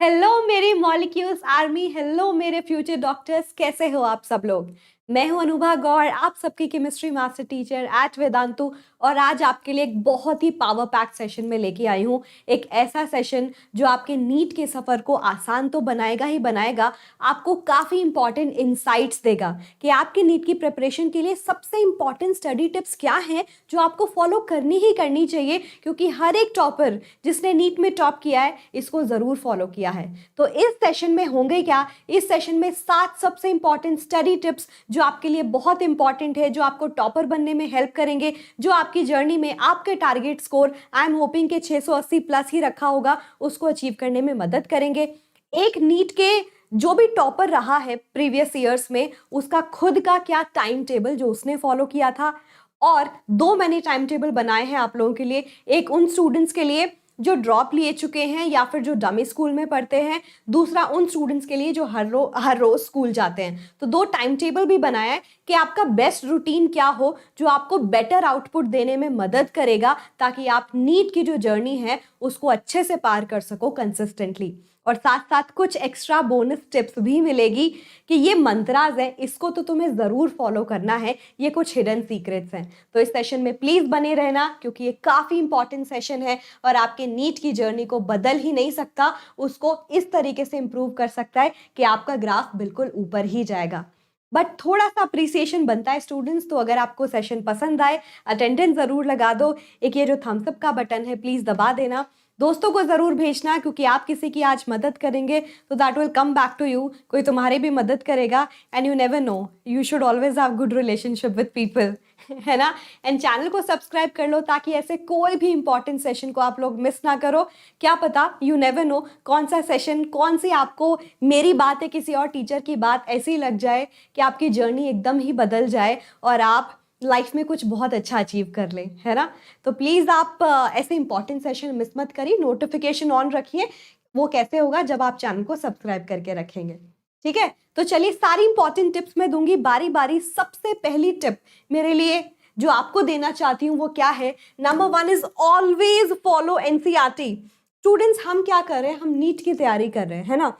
Hello मेरी molecules army, hello मेरे future doctors, कैसे हो आप सब लोग। मैं हूं अनुभा गौड़, आप सबकी chemistry master teacher at Vedantu. और आज आपके लिए एक बहुत ही पावर पैक सेशन में लेके आई हूं। एक ऐसा सेशन जो आपके नीट के सफ़र को आसान तो बनाएगा ही बनाएगा, आपको काफ़ी इंपॉर्टेंट इंसाइट्स देगा कि आपके नीट की प्रिपरेशन के लिए सबसे इंपॉर्टेंट स्टडी टिप्स क्या हैं जो आपको फॉलो करनी ही करनी चाहिए, क्योंकि हर एक टॉपर जिसने नीट में टॉप किया है इसको ज़रूर फॉलो किया है। तो इस सेशन में होंगे क्या, इस सेशन में 7 सबसे इंपॉर्टेंट स्टडी टिप्स जो आपके लिए बहुत इंपॉर्टेंट है, जो आपको टॉपर बनने में हेल्प करेंगे, जो आपकी जर्नी में आपके target score I am hopping के 680 प्लस ही रखा होगा उसको अचीव करने में मदद करेंगे। एक नीट के जो भी टॉपर रहा है प्रीवियस ईयर्स में, उसका खुद का क्या टाइम टेबल जो उसने फॉलो किया था, और दो मैंने टाइम टेबल बनाए हैं आप लोगों के लिए। एक उन स्टूडेंट्स के लिए जो ड्रॉप लिए चुके हैं या फिर जो डमी स्कूल में पढ़ते हैं, दूसरा उन स्टूडेंट्स के लिए जो हर रोज स्कूल जाते हैं। तो दो टाइम टेबल भी बनाया है कि आपका बेस्ट रूटीन क्या हो जो आपको बेटर आउटपुट देने में मदद करेगा, ताकि आप नीट की जो जर्नी है उसको अच्छे से पार कर सको कंसिस्टेंटली। और साथ साथ कुछ एक्स्ट्रा बोनस टिप्स भी मिलेगी कि ये मंत्राज है, इसको तो तुम्हें ज़रूर फॉलो करना है, ये कुछ हिडन सीक्रेट्स हैं। तो इस सेशन में प्लीज़ बने रहना, क्योंकि ये काफ़ी इंपॉर्टेंट सेशन है और आपके नीट की जर्नी को बदल ही नहीं सकता, उसको इस तरीके से इंप्रूव कर सकता है कि आपका ग्राफ बिल्कुल ऊपर ही जाएगा। बट थोड़ा सा अप्रिसिएशन बनता है स्टूडेंट्स, तो अगर आपको सेशन पसंद आए अटेंडेंस ज़रूर लगा दो। एक ये जो थम्स अप का बटन है प्लीज़ दबा देना, दोस्तों को ज़रूर भेजना, क्योंकि आप किसी की आज मदद करेंगे तो that will come back to you, कोई तुम्हारी भी मदद करेगा। And you never know, you should always have good relationship with people, है ना। एंड चैनल को सब्सक्राइब कर लो ताकि ऐसे कोई भी इंपॉर्टेंट सेशन को आप लोग मिस ना करो। क्या पता, यू नेवर नो, कौन सा सेशन, कौन सी आपको मेरी बात है किसी और टीचर की बात ऐसी लग जाए कि आपकी जर्नी एकदम ही बदल जाए और आप लाइफ में कुछ बहुत अच्छा अचीव कर लें, है ना। तो प्लीज़ आप ऐसे इंपॉर्टेंट सेशन मिस मत करिए, नोटिफिकेशन ऑन रखिए। वो कैसे होगा, जब आप चैनल को सब्सक्राइब करके रखेंगे, ठीक है। तो चलिए, सारी इंपॉर्टेंट टिप्स मैं दूंगी बारी बारी। सबसे पहली टिप मेरे लिए जो आपको देना चाहती हूँ वो क्या है, number 1 is always follow NCERT. Students, हम क्या कर रहे हैं, हम नीट की तैयारी कर रहे हैं, है ना।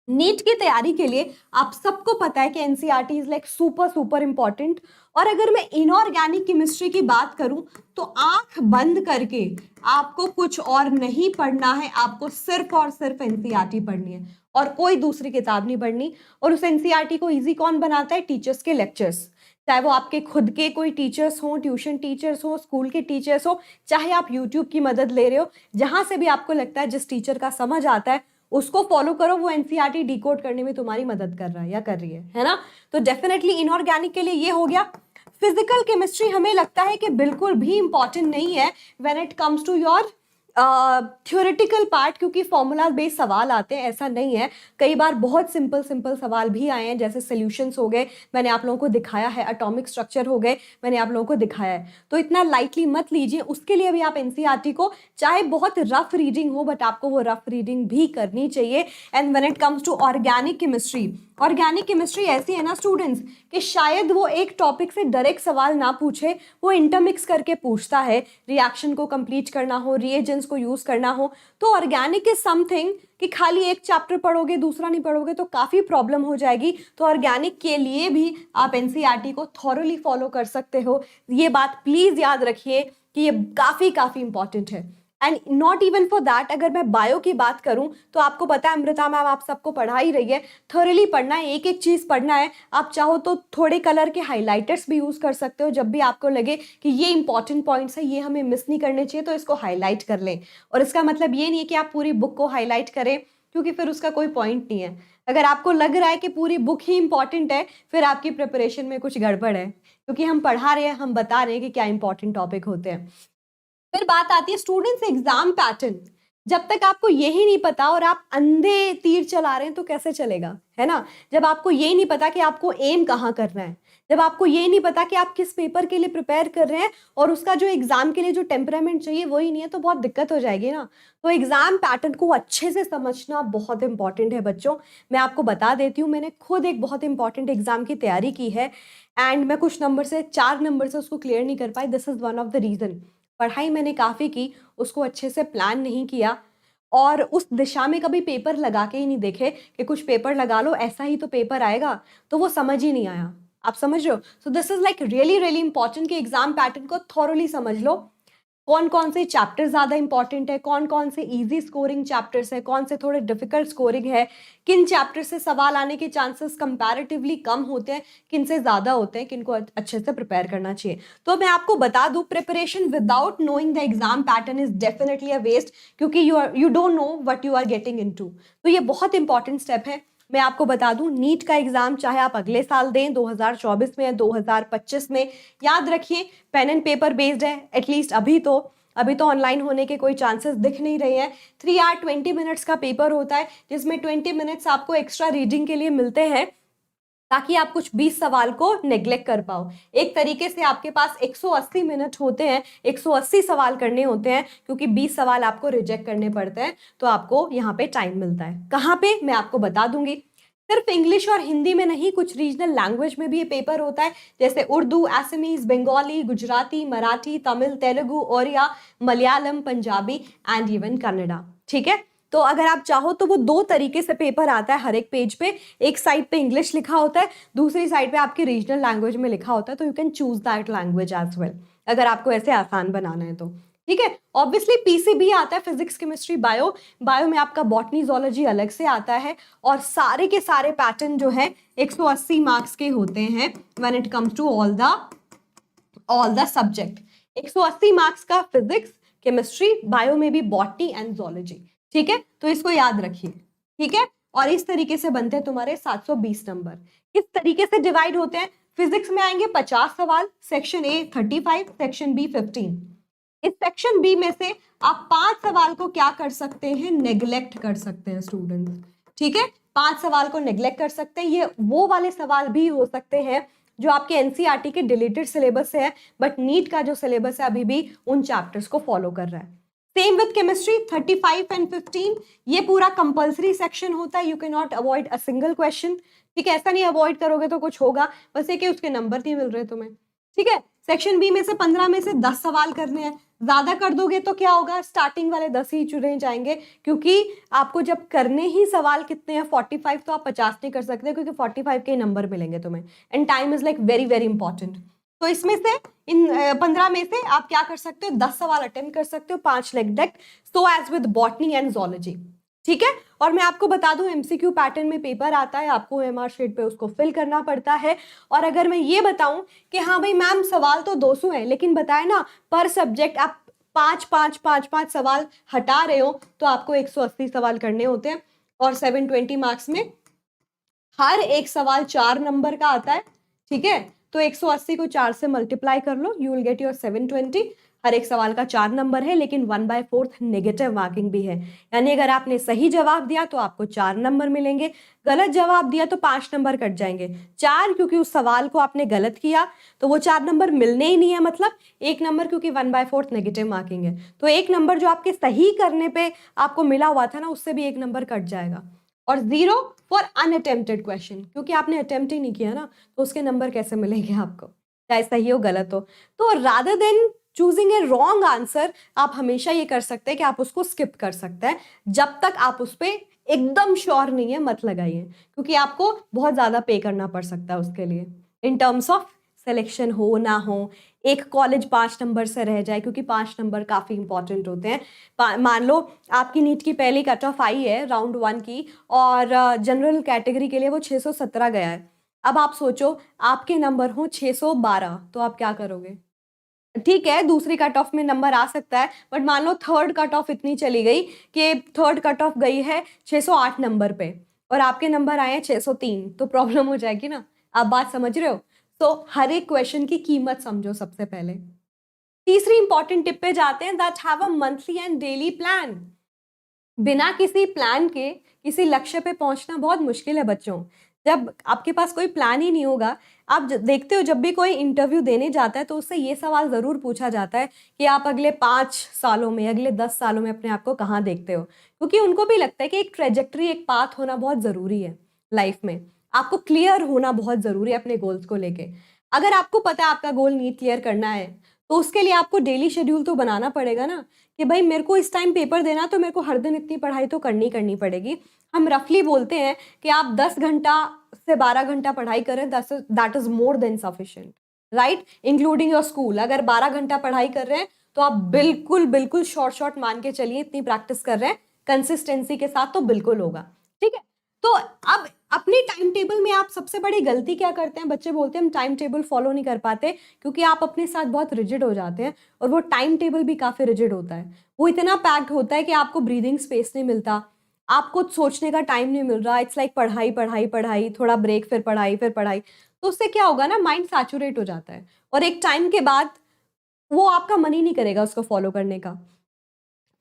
नीट की तैयारी के लिए आप सबको पता है कि NCERT is like super super important. और अगर मैं इनऑर्गेनिक केमिस्ट्री की बात करूं तो आंख बंद करके आपको कुछ और नहीं पढ़ना है, आपको सिर्फ और सिर्फ एनसीईआरटी पढ़नी है और कोई दूसरी किताब नहीं पढ़नी। और उस एनसीईआरटी को इजी कौन बनाता है, टीचर्स के लेक्चर्स। चाहे वो आपके खुद के कोई टीचर्स हों, ट्यूशन टीचर्स हों, स्कूल के टीचर्स हो, चाहे आप यूट्यूब की मदद ले रहे हो, जहां से भी आपको लगता है जिस टीचर का समझ आता है उसको फॉलो करो। वो एनसीईआरटी डिकोड करने में तुम्हारी मदद कर रहा है या कर रही है ना। तो डेफिनेटली इनऑर्गेनिक के लिए ये हो गया। फिजिकल केमिस्ट्री हमें लगता है कि बिल्कुल भी इंपॉर्टेंट नहीं है when it comes to your theoretical part, क्योंकि फॉर्मूला बेस्ड सवाल आते हैं, ऐसा नहीं है। कई बार बहुत सिंपल सिंपल सवाल भी आए हैं, जैसे सॉल्यूशंस हो गए, मैंने आप लोगों को दिखाया है, एटॉमिक स्ट्रक्चर हो गए, मैंने आप लोगों को दिखाया है। तो इतना लाइटली मत लीजिए, उसके लिए भी आप एनसीईआरटी को, चाहे बहुत रफ रीडिंग हो बट आपको वो रफ रीडिंग भी करनी चाहिए। And when it comes to organic chemistry, organic chemistry ऐसी है ना स्टूडेंट्स कि शायद वो एक टॉपिक से डायरेक्ट सवाल ना पूछे, वो इंटरमिक्स करके पूछता है। रिएक्शन को कंप्लीट करना हो, रिएजेंट्स को यूज करना हो, तो ऑर्गेनिक इज समथिंग कि खाली एक चैप्टर पढ़ोगे दूसरा नहीं पढ़ोगे तो काफ़ी प्रॉब्लम हो जाएगी। तो ऑर्गेनिक के लिए भी आप एनसीईआरटी को थॉरोली फॉलो कर सकते हो। ये बात प्लीज़ याद रखिए कि ये काफ़ी काफ़ी इंपॉर्टेंट है। And not even for that, अगर मैं बायो की बात करूं तो आपको पता है अमृता मैम आप सबको पढ़ा ही रही है, थोरली पढ़ना है, एक एक चीज़ पढ़ना है। आप चाहो तो थोड़े कलर के हाइलाइटर्स भी यूज़ कर सकते हो, जब भी आपको लगे कि ये इंपॉर्टेंट पॉइंट्स है, ये हमें मिस नहीं करने चाहिए, तो इसको हाईलाइट कर लें। और इसका मतलब ये नहीं है कि आप पूरी बुक को हाईलाइट करें, क्योंकि फिर उसका कोई पॉइंट नहीं है। अगर आपको लग रहा है कि पूरी बुक ही इंपॉर्टेंट है, फिर आपकी प्रिपरेशन में कुछ गड़बड़ है, क्योंकि हम पढ़ा रहे हैं, हम बता रहे हैं कि क्या इंपॉर्टेंट टॉपिक होते हैं। फिर बात आती है स्टूडेंट्स एग्जाम पैटर्न। जब तक आपको यही नहीं पता और आप अंधे तीर चला रहे हैं तो कैसे चलेगा, है ना। जब आपको यही नहीं पता कि आपको एम कहाँ करना है, जब आपको यही नहीं पता कि आप किस पेपर के लिए प्रिपेयर कर रहे हैं और उसका जो एग्जाम के लिए जो टेम्परामेंट चाहिए वही नहीं है, तो बहुत दिक्कत हो जाएगी ना। तो एग्जाम पैटर्न को अच्छे से समझना बहुत इंपॉर्टेंट है बच्चों। मैं आपको बता देती हूँ, मैंने खुद एक बहुत इंपॉर्टेंट एग्जाम की तैयारी की है एंड मैं कुछ नंबर से 4 नंबर से उसको क्लियर नहीं कर पाई। This is one of the reason. पढ़ाई मैंने काफ़ी की, उसको अच्छे से प्लान नहीं किया और उस दिशा में कभी पेपर लगा के ही नहीं देखे कि कुछ पेपर लगा लो ऐसा ही तो पेपर आएगा, तो वो समझ ही नहीं आया। आप समझ रहे हो? So this is like really really important कि एग्जाम पैटर्न को थॉरोली समझ लो। कौन कौन से चैप्टर ज्यादा इंपॉर्टेंट है, कौन कौन से इजी स्कोरिंग चैप्टर्स है, कौन से थोड़े डिफिकल्ट स्कोरिंग है, किन चैप्टर से सवाल आने के चांसेस कंपैरेटिवली कम होते हैं, किन से ज्यादा होते हैं, किन को अच्छे से प्रिपेयर करना चाहिए। तो मैं आपको बता दूं, preparation without knowing the exam pattern is definitely a waste, क्योंकि you don't know what you are getting into. तो ये बहुत इंपॉर्टेंट स्टेप है। मैं आपको बता दूं, नीट का एग्जाम चाहे आप अगले साल दें 2024 में या 2025 में, याद रखिए पेन एंड पेपर बेस्ड है। एटलीस्ट अभी तो ऑनलाइन होने के कोई चांसेस दिख नहीं रहे हैं। 3 आवर 20 मिनट्स का पेपर होता है, जिसमें 20 मिनट्स आपको एक्स्ट्रा रीडिंग के लिए मिलते हैं, ताकि आप कुछ 20 सवाल को नेग्लेक्ट कर पाओ। एक तरीके से आपके पास 180 मिनट होते हैं, 180 सवाल करने होते हैं, क्योंकि 20 सवाल आपको रिजेक्ट करने पड़ते हैं, तो आपको यहाँ पे टाइम मिलता है। कहाँ पे, मैं आपको बता दूंगी। सिर्फ इंग्लिश और हिंदी में नहीं, कुछ रीजनल लैंग्वेज में भी ये पेपर होता है, जैसे उर्दू, असमीज, बंगाली, गुजराती, मराठी, तमिल, तेलुगु, ओरिया, मलयालम, पंजाबी एंड इवन कन्नड़ा। ठीक है, तो अगर आप चाहो तो वो 2 तरीके से पेपर आता है हर एक पेज पे। एक साइड पे इंग्लिश लिखा होता है, दूसरी साइड पे आपकी रीजनल लैंग्वेज में लिखा होता है, तो you can choose that language as well, अगर आपको ऐसे आसान बनाना है तो। ठीक है, ऑब्वियसली पीसीबी आता है, फिजिक्स, केमिस्ट्री, बायो में आपका बॉटनी, जोलॉजी अलग से आता है, और सारे के सारे पैटर्न जो है 180 मार्क्स के होते हैं when it comes to all the subject. 180 marks का फिजिक्स, केमिस्ट्री, बायो में भी बॉटनी एंड जोलॉजी। ठीक है, तो इसको याद रखिए। ठीक है, और इस तरीके से बनते हैं तुम्हारे 720 नंबर। किस तरीके से डिवाइड होते हैं? फिजिक्स में आएंगे 50 सवाल, सेक्शन ए 35, सेक्शन बी 15। इस सेक्शन बी में से आप 5 सवाल को क्या कर सकते हैं? नेग्लेक्ट कर सकते हैं स्टूडेंट्स। ठीक है, 5 सवाल को नेग्लेक्ट कर सकते हैं। ये वो वाले सवाल भी हो सकते हैं जो आपके एनसीईआरटी के डिलीटेड सिलेबस से है, बट नीट का जो सिलेबस है अभी भी उन चैप्टर्स को फॉलो कर रहा है। सेम विद केमिस्ट्री 35 एंड 15, ये पूरा कंपल्सरी सेक्शन होता है, you can not avoid a single question. ठीक है, ऐसा नहीं अवॉइड करोगे तो कुछ होगा, बस ये कि उसके नंबर नहीं मिल रहे तुम्हें। ठीक है, सेक्शन बी में से 15 में से 10 सवाल करने हैं। ज्यादा कर दोगे तो क्या होगा? स्टार्टिंग वाले 10 ही चुने जाएंगे, क्योंकि आपको जब करने ही सवाल कितने हैं 45, तो आप 50 नहीं कर सकते, क्योंकि 45 के नंबर मिलेंगे तुम्हें, and time is like very very important. तो इसमें से इन 15 में से आप क्या कर सकते हो? 10 सवाल अटेम्प्ट कर सकते हो, 5 neglect, so as with botany and zoology. ठीक है, और मैं आपको बता दूं, एमसीक्यू पैटर्न में पेपर आता है, आपको एमआर शीट पे उसको फिल करना पड़ता है। और अगर मैं ये बताऊं कि हाँ भाई मैम सवाल तो 200 है, लेकिन बताए ना पर सब्जेक्ट आप 5 सवाल हटा रहे हो, तो आपको 180 सवाल करने होते हैं, और 720 मार्क्स में हर एक सवाल 4 नंबर का आता है। ठीक है, तो 180 को 4 से मल्टीप्लाई कर लो, यू विल गेट योर 720। हर एक सवाल का 4 नंबर है, लेकिन 1/4 नेगेटिव मार्किंग भी है, यानी अगर आपने सही जवाब दिया तो आपको 4 नंबर मिलेंगे, गलत जवाब दिया तो 5 नंबर कट जाएंगे। 4 क्योंकि उस सवाल को आपने गलत किया, तो वो 4 नंबर मिलने ही नहीं है, मतलब 1 नंबर क्योंकि 1/4 नेगेटिव मार्किंग है, तो 1 नंबर जो आपके सही करने पे आपको मिला हुआ था ना, उससे भी 1 नंबर कट जाएगा। और 0 फॉर अनअटेम्प्टेड क्वेश्चन, क्योंकि आपने अटेम्प्ट ही नहीं किया ना, तो उसके नंबर कैसे मिलेंगे आपको, चाहे सही हो गलत हो। तो rather than choosing a wrong answer, आप हमेशा ये कर सकते हैं कि आप उसको स्किप कर सकते हैं, जब तक आप उस पर एकदम श्योर नहीं है मत लगाइए, क्योंकि आपको बहुत ज्यादा पे करना पड़ सकता है उसके लिए, इन टर्म्स ऑफ सिलेक्शन हो ना हो, एक कॉलेज 5 नंबर से रह जाए, क्योंकि 5 नंबर काफी इंपॉर्टेंट होते हैं। मान लो आपकी नीट की पहली कट ऑफ आई है राउंड 1 की, और जनरल कैटेगरी के लिए वो 617 गया है। अब आप सोचो आपके नंबर हो 612, तो आप क्या करोगे? ठीक है, दूसरी कट ऑफ में नंबर आ सकता है, बट मान लो थर्ड कट ऑफ इतनी चली गई कि थर्ड कट ऑफ गई है 608 नंबर पे, और आपके नंबर आए हैं 603, तो प्रॉब्लम हो जाएगी ना। आप बात समझ रहे हो? तो हर एक क्वेश्चन की कीमत समझो सबसे पहले। तीसरी इंपॉर्टेंट टिप पे जाते हैं, that have a monthly and daily plan. बिना किसी प्लान के किसी लक्ष्य पे पहुंचना बहुत मुश्किल है बच्चों। जब आपके पास कोई प्लान ही नहीं होगा, आप देखते हो जब भी कोई इंटरव्यू देने जाता है तो उससे ये सवाल जरूर पूछा जाता है कि आप अगले 5 सालों में, अगले 10 सालों में अपने आप को कहाँ देखते हो, क्योंकि उनको भी लगता है कि एक ट्रेजेक्ट्री, एक पाथ होना बहुत जरूरी है लाइफ में। आपको क्लियर होना बहुत जरूरी है अपने गोल्स को लेके। अगर आपको पता है आपका गोल नीट क्लियर करना है, तो उसके लिए आपको डेली शेड्यूल तो बनाना पड़ेगा ना, कि भाई मेरे को इस टाइम पेपर देना, तो मेरे को हर दिन इतनी पढ़ाई तो करनी पड़ेगी। हम रफली बोलते हैं कि आप 10 घंटा से 12 घंटा पढ़ाई करें, that is more than sufficient, right, including your school. अगर 12 घंटा पढ़ाई कर रहे हैं तो आप बिल्कुल बिल्कुल शॉर्ट मान के चलिए, इतनी प्रैक्टिस कर रहे हैं कंसिस्टेंसी के साथ तो बिल्कुल होगा, ठीक है। तो अब अपनी टाइम टेबल में आप सबसे बड़ी गलती क्या करते हैं, बच्चे बोलते हैं हम टाइम टेबल फॉलो नहीं कर पाते, क्योंकि आप अपने साथ बहुत रिजिड हो जाते हैं, और वो टाइम टेबल भी काफी रिजिड होता है, वो इतना पैक्ड होता है कि आपको ब्रीदिंग स्पेस नहीं मिलता, आपको सोचने का टाइम नहीं मिल रहा। इट्स लाइक पढ़ाई पढ़ाई पढ़ाई, थोड़ा ब्रेक, फिर पढ़ाई फिर पढ़ाई। तो उससे क्या होगा ना, माइंड सैचुरेट हो जाता है, और एक टाइम के बाद वो आपका मन ही नहीं करेगा उसको फॉलो करने का।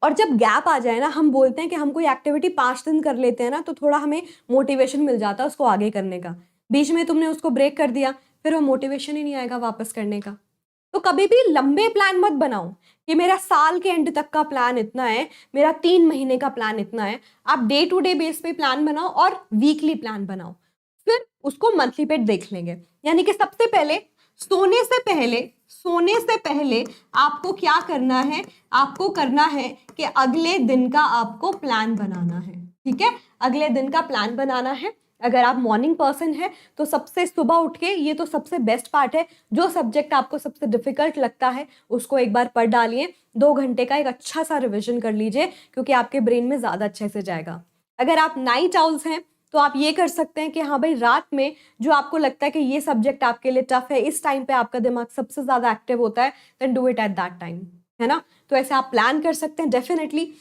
और जब गैप आ जाए ना, हम बोलते हैं कि हम कोई एक्टिविटी 5 दिन कर लेते हैं ना, तो थोड़ा हमें मोटिवेशन मिल जाता है उसको आगे करने का। बीच में तुमने उसको ब्रेक कर दिया, फिर वो मोटिवेशन ही नहीं आएगा वापस करने का। तो कभी भी लंबे प्लान मत बनाओ कि मेरा साल के एंड तक का प्लान इतना है, मेरा 3 महीने का प्लान इतना है। आप डे टू डे बेस पे प्लान बनाओ और वीकली प्लान बनाओ, फिर उसको मंथली पे देख लेंगे। यानी कि सबसे पहले सोने से पहले आपको क्या करना है, आपको करना है कि अगले दिन का आपको प्लान बनाना है, ठीक है। अगले दिन का प्लान बनाना है। अगर आप मॉर्निंग पर्सन है तो सबसे सुबह उठ के, ये तो सबसे बेस्ट पार्ट है, जो सब्जेक्ट आपको सबसे डिफिकल्ट लगता है उसको एक बार पढ़ डालिए, 2 घंटे का एक अच्छा सा रिविजन कर लीजिए, क्योंकि आपके ब्रेन में ज्यादा अच्छे से जाएगा। अगर आप नाइट आउल्स हैं तो आप ये कर सकते हैं कि हाँ भाई, रात में जो आपको लगता है कि ये सब्जेक्ट आपके लिए टफ है, इस टाइम पे आपका दिमाग सबसे ज्यादा एक्टिव होता है, then do it at that time, है ना। तो ऐसे आप प्लान कर सकते हैं डेफिनेटली।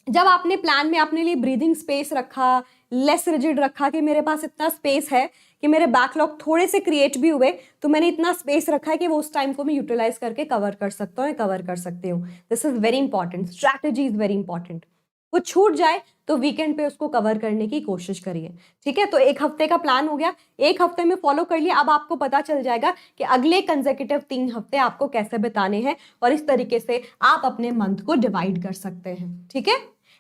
जब आपने प्लान में अपने लिए ब्रीदिंग स्पेस रखा, लेस रिजिड रखा कि मेरे पास इतना स्पेस है कि मेरे बैकलॉग थोड़े से क्रिएट भी हुए, तो मैंने इतना स्पेस रखा है कि वो उस टाइम को मैं यूटिलाइज करके कवर कर सकता हूँ, कवर कर सकती हूँ। This is very important, strategy is very important. वो छूट जाए तो वीकेंड पे उसको कवर करने की कोशिश करिए, ठीक है। तो 1 हफ्ते का प्लान हो गया, 1 हफ्ते में फॉलो कर लिया। अब आपको पता चल जाएगा कि अगले कंसेक्यूटिव 3 हफ्ते आपको कैसे बिताने हैं, और इस तरीके से आप अपने मंथ को डिवाइड कर सकते हैं, ठीक है।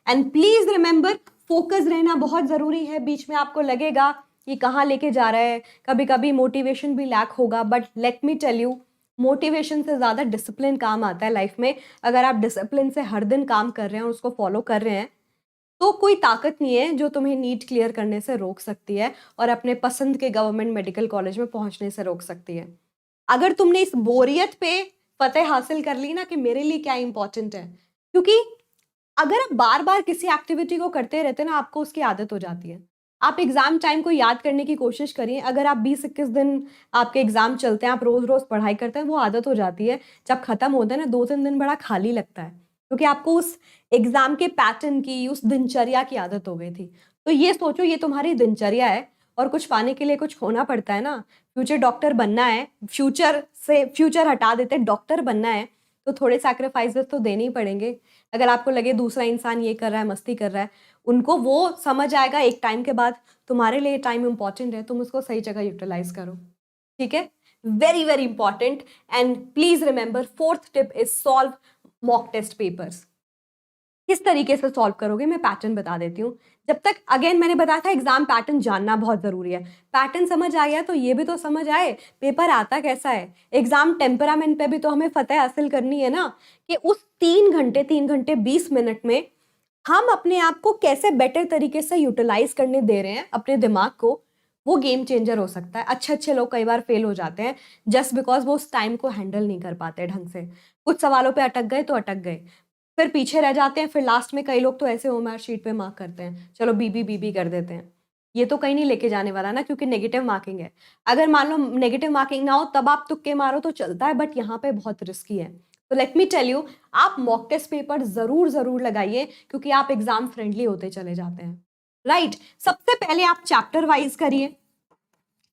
एंड प्लीज रिमेंबर, फोकस रहना बहुत जरूरी है। बीच में आपको लगेगा कि कहाँ लेके जा रहा है, कभी कभी मोटिवेशन भी लैक होगा, but let me tell you, motivation से ज्यादा डिसिप्लिन काम आता है लाइफ में। अगर आप डिसिप्लिन से हर दिन काम कर रहे हैं और उसको फॉलो कर रहे हैं, तो कोई ताकत नहीं है जो तुम्हें नीट क्लियर करने से रोक सकती है और अपने पसंद के गवर्नमेंट मेडिकल कॉलेज में पहुंचने से रोक सकती है। अगर तुमने इस बोरियत पे फतेह हासिल कर ली ना कि मेरे लिए क्या इंपॉर्टेंट है, क्योंकि अगर आप बार बार किसी एक्टिविटी को करते रहते ना, आपको उसकी आदत हो जाती है। आप एग्जाम टाइम को याद करने की कोशिश करिए। अगर आप 20-21 दिन आपके एग्जाम चलते हैं, आप रोज रोज पढ़ाई करते हैं, वो आदत हो जाती है। जब खत्म होता है ना, 2-3 दिन बड़ा खाली लगता है, क्योंकि आपको उस एग्जाम के पैटर्न की, उस दिनचर्या की आदत हो गई थी। तो ये सोचो, ये तुम्हारी दिनचर्या है, और कुछ पाने के लिए कुछ होना पड़ता है ना। फ्यूचर डॉक्टर बनना है, फ्यूचर से फ्यूचर हटा देते, डॉक्टर बनना है, तो थोड़े सैक्रिफाइसेस तो देने ही पड़ेंगे। अगर आपको लगे दूसरा इंसान ये कर रहा है, मस्ती कर रहा है, उनको वो समझ आएगा एक टाइम के बाद, तुम्हारे लिए टाइम इंपॉर्टेंट है, तुम उसको सही जगह यूटिलाइज करो, ठीक है। Very very important. And please remember, 4th tip is solve mock test papers. किस तरीके से सॉल्व करोगे, मैं पैटर्न बता देती हूँ। जब तक, अगेन मैंने बताया था, एग्जाम पैटर्न जानना बहुत जरूरी है। पैटर्न समझ आ गया तो ये भी तो समझ आए पेपर आता कैसा है। एग्जाम टेम्परामेंट पे भी तो हमें फतेह हासिल करनी है ना, कि उस 3 घंटे 20 मिनट में हम अपने आप को कैसे बेटर तरीके से यूटिलाइज करने दे रहे हैं अपने दिमाग को, वो गेम चेंजर हो सकता है। अच्छे अच्छे लोग कई बार फेल हो जाते हैं जस्ट बिकॉज वो उस टाइम को हैंडल नहीं कर पाते ढंग से। कुछ सवालों पे अटक गए तो अटक गए, फिर पीछे रह जाते हैं, फिर लास्ट में कई लोग तो ऐसे ओएमआर शीट पे मार्क करते हैं, चलो बीबी बीबी कर देते हैं। ये तो कहीं नहीं लेके जाने वाला ना, क्योंकि नेगेटिव मार्किंग है। अगर मान लो नेगेटिव मार्किंग ना हो तब आप तुक्के मारो तो चलता है, बट यहाँ पे बहुत रिस्की है। तो लेट मी टेल यू, आप मॉक टेस्ट पेपर जरूर जरूर लगाइए, क्योंकि आप एग्जाम फ्रेंडली होते चले जाते हैं, राइट। सबसे पहले आप चैप्टर वाइज करिए।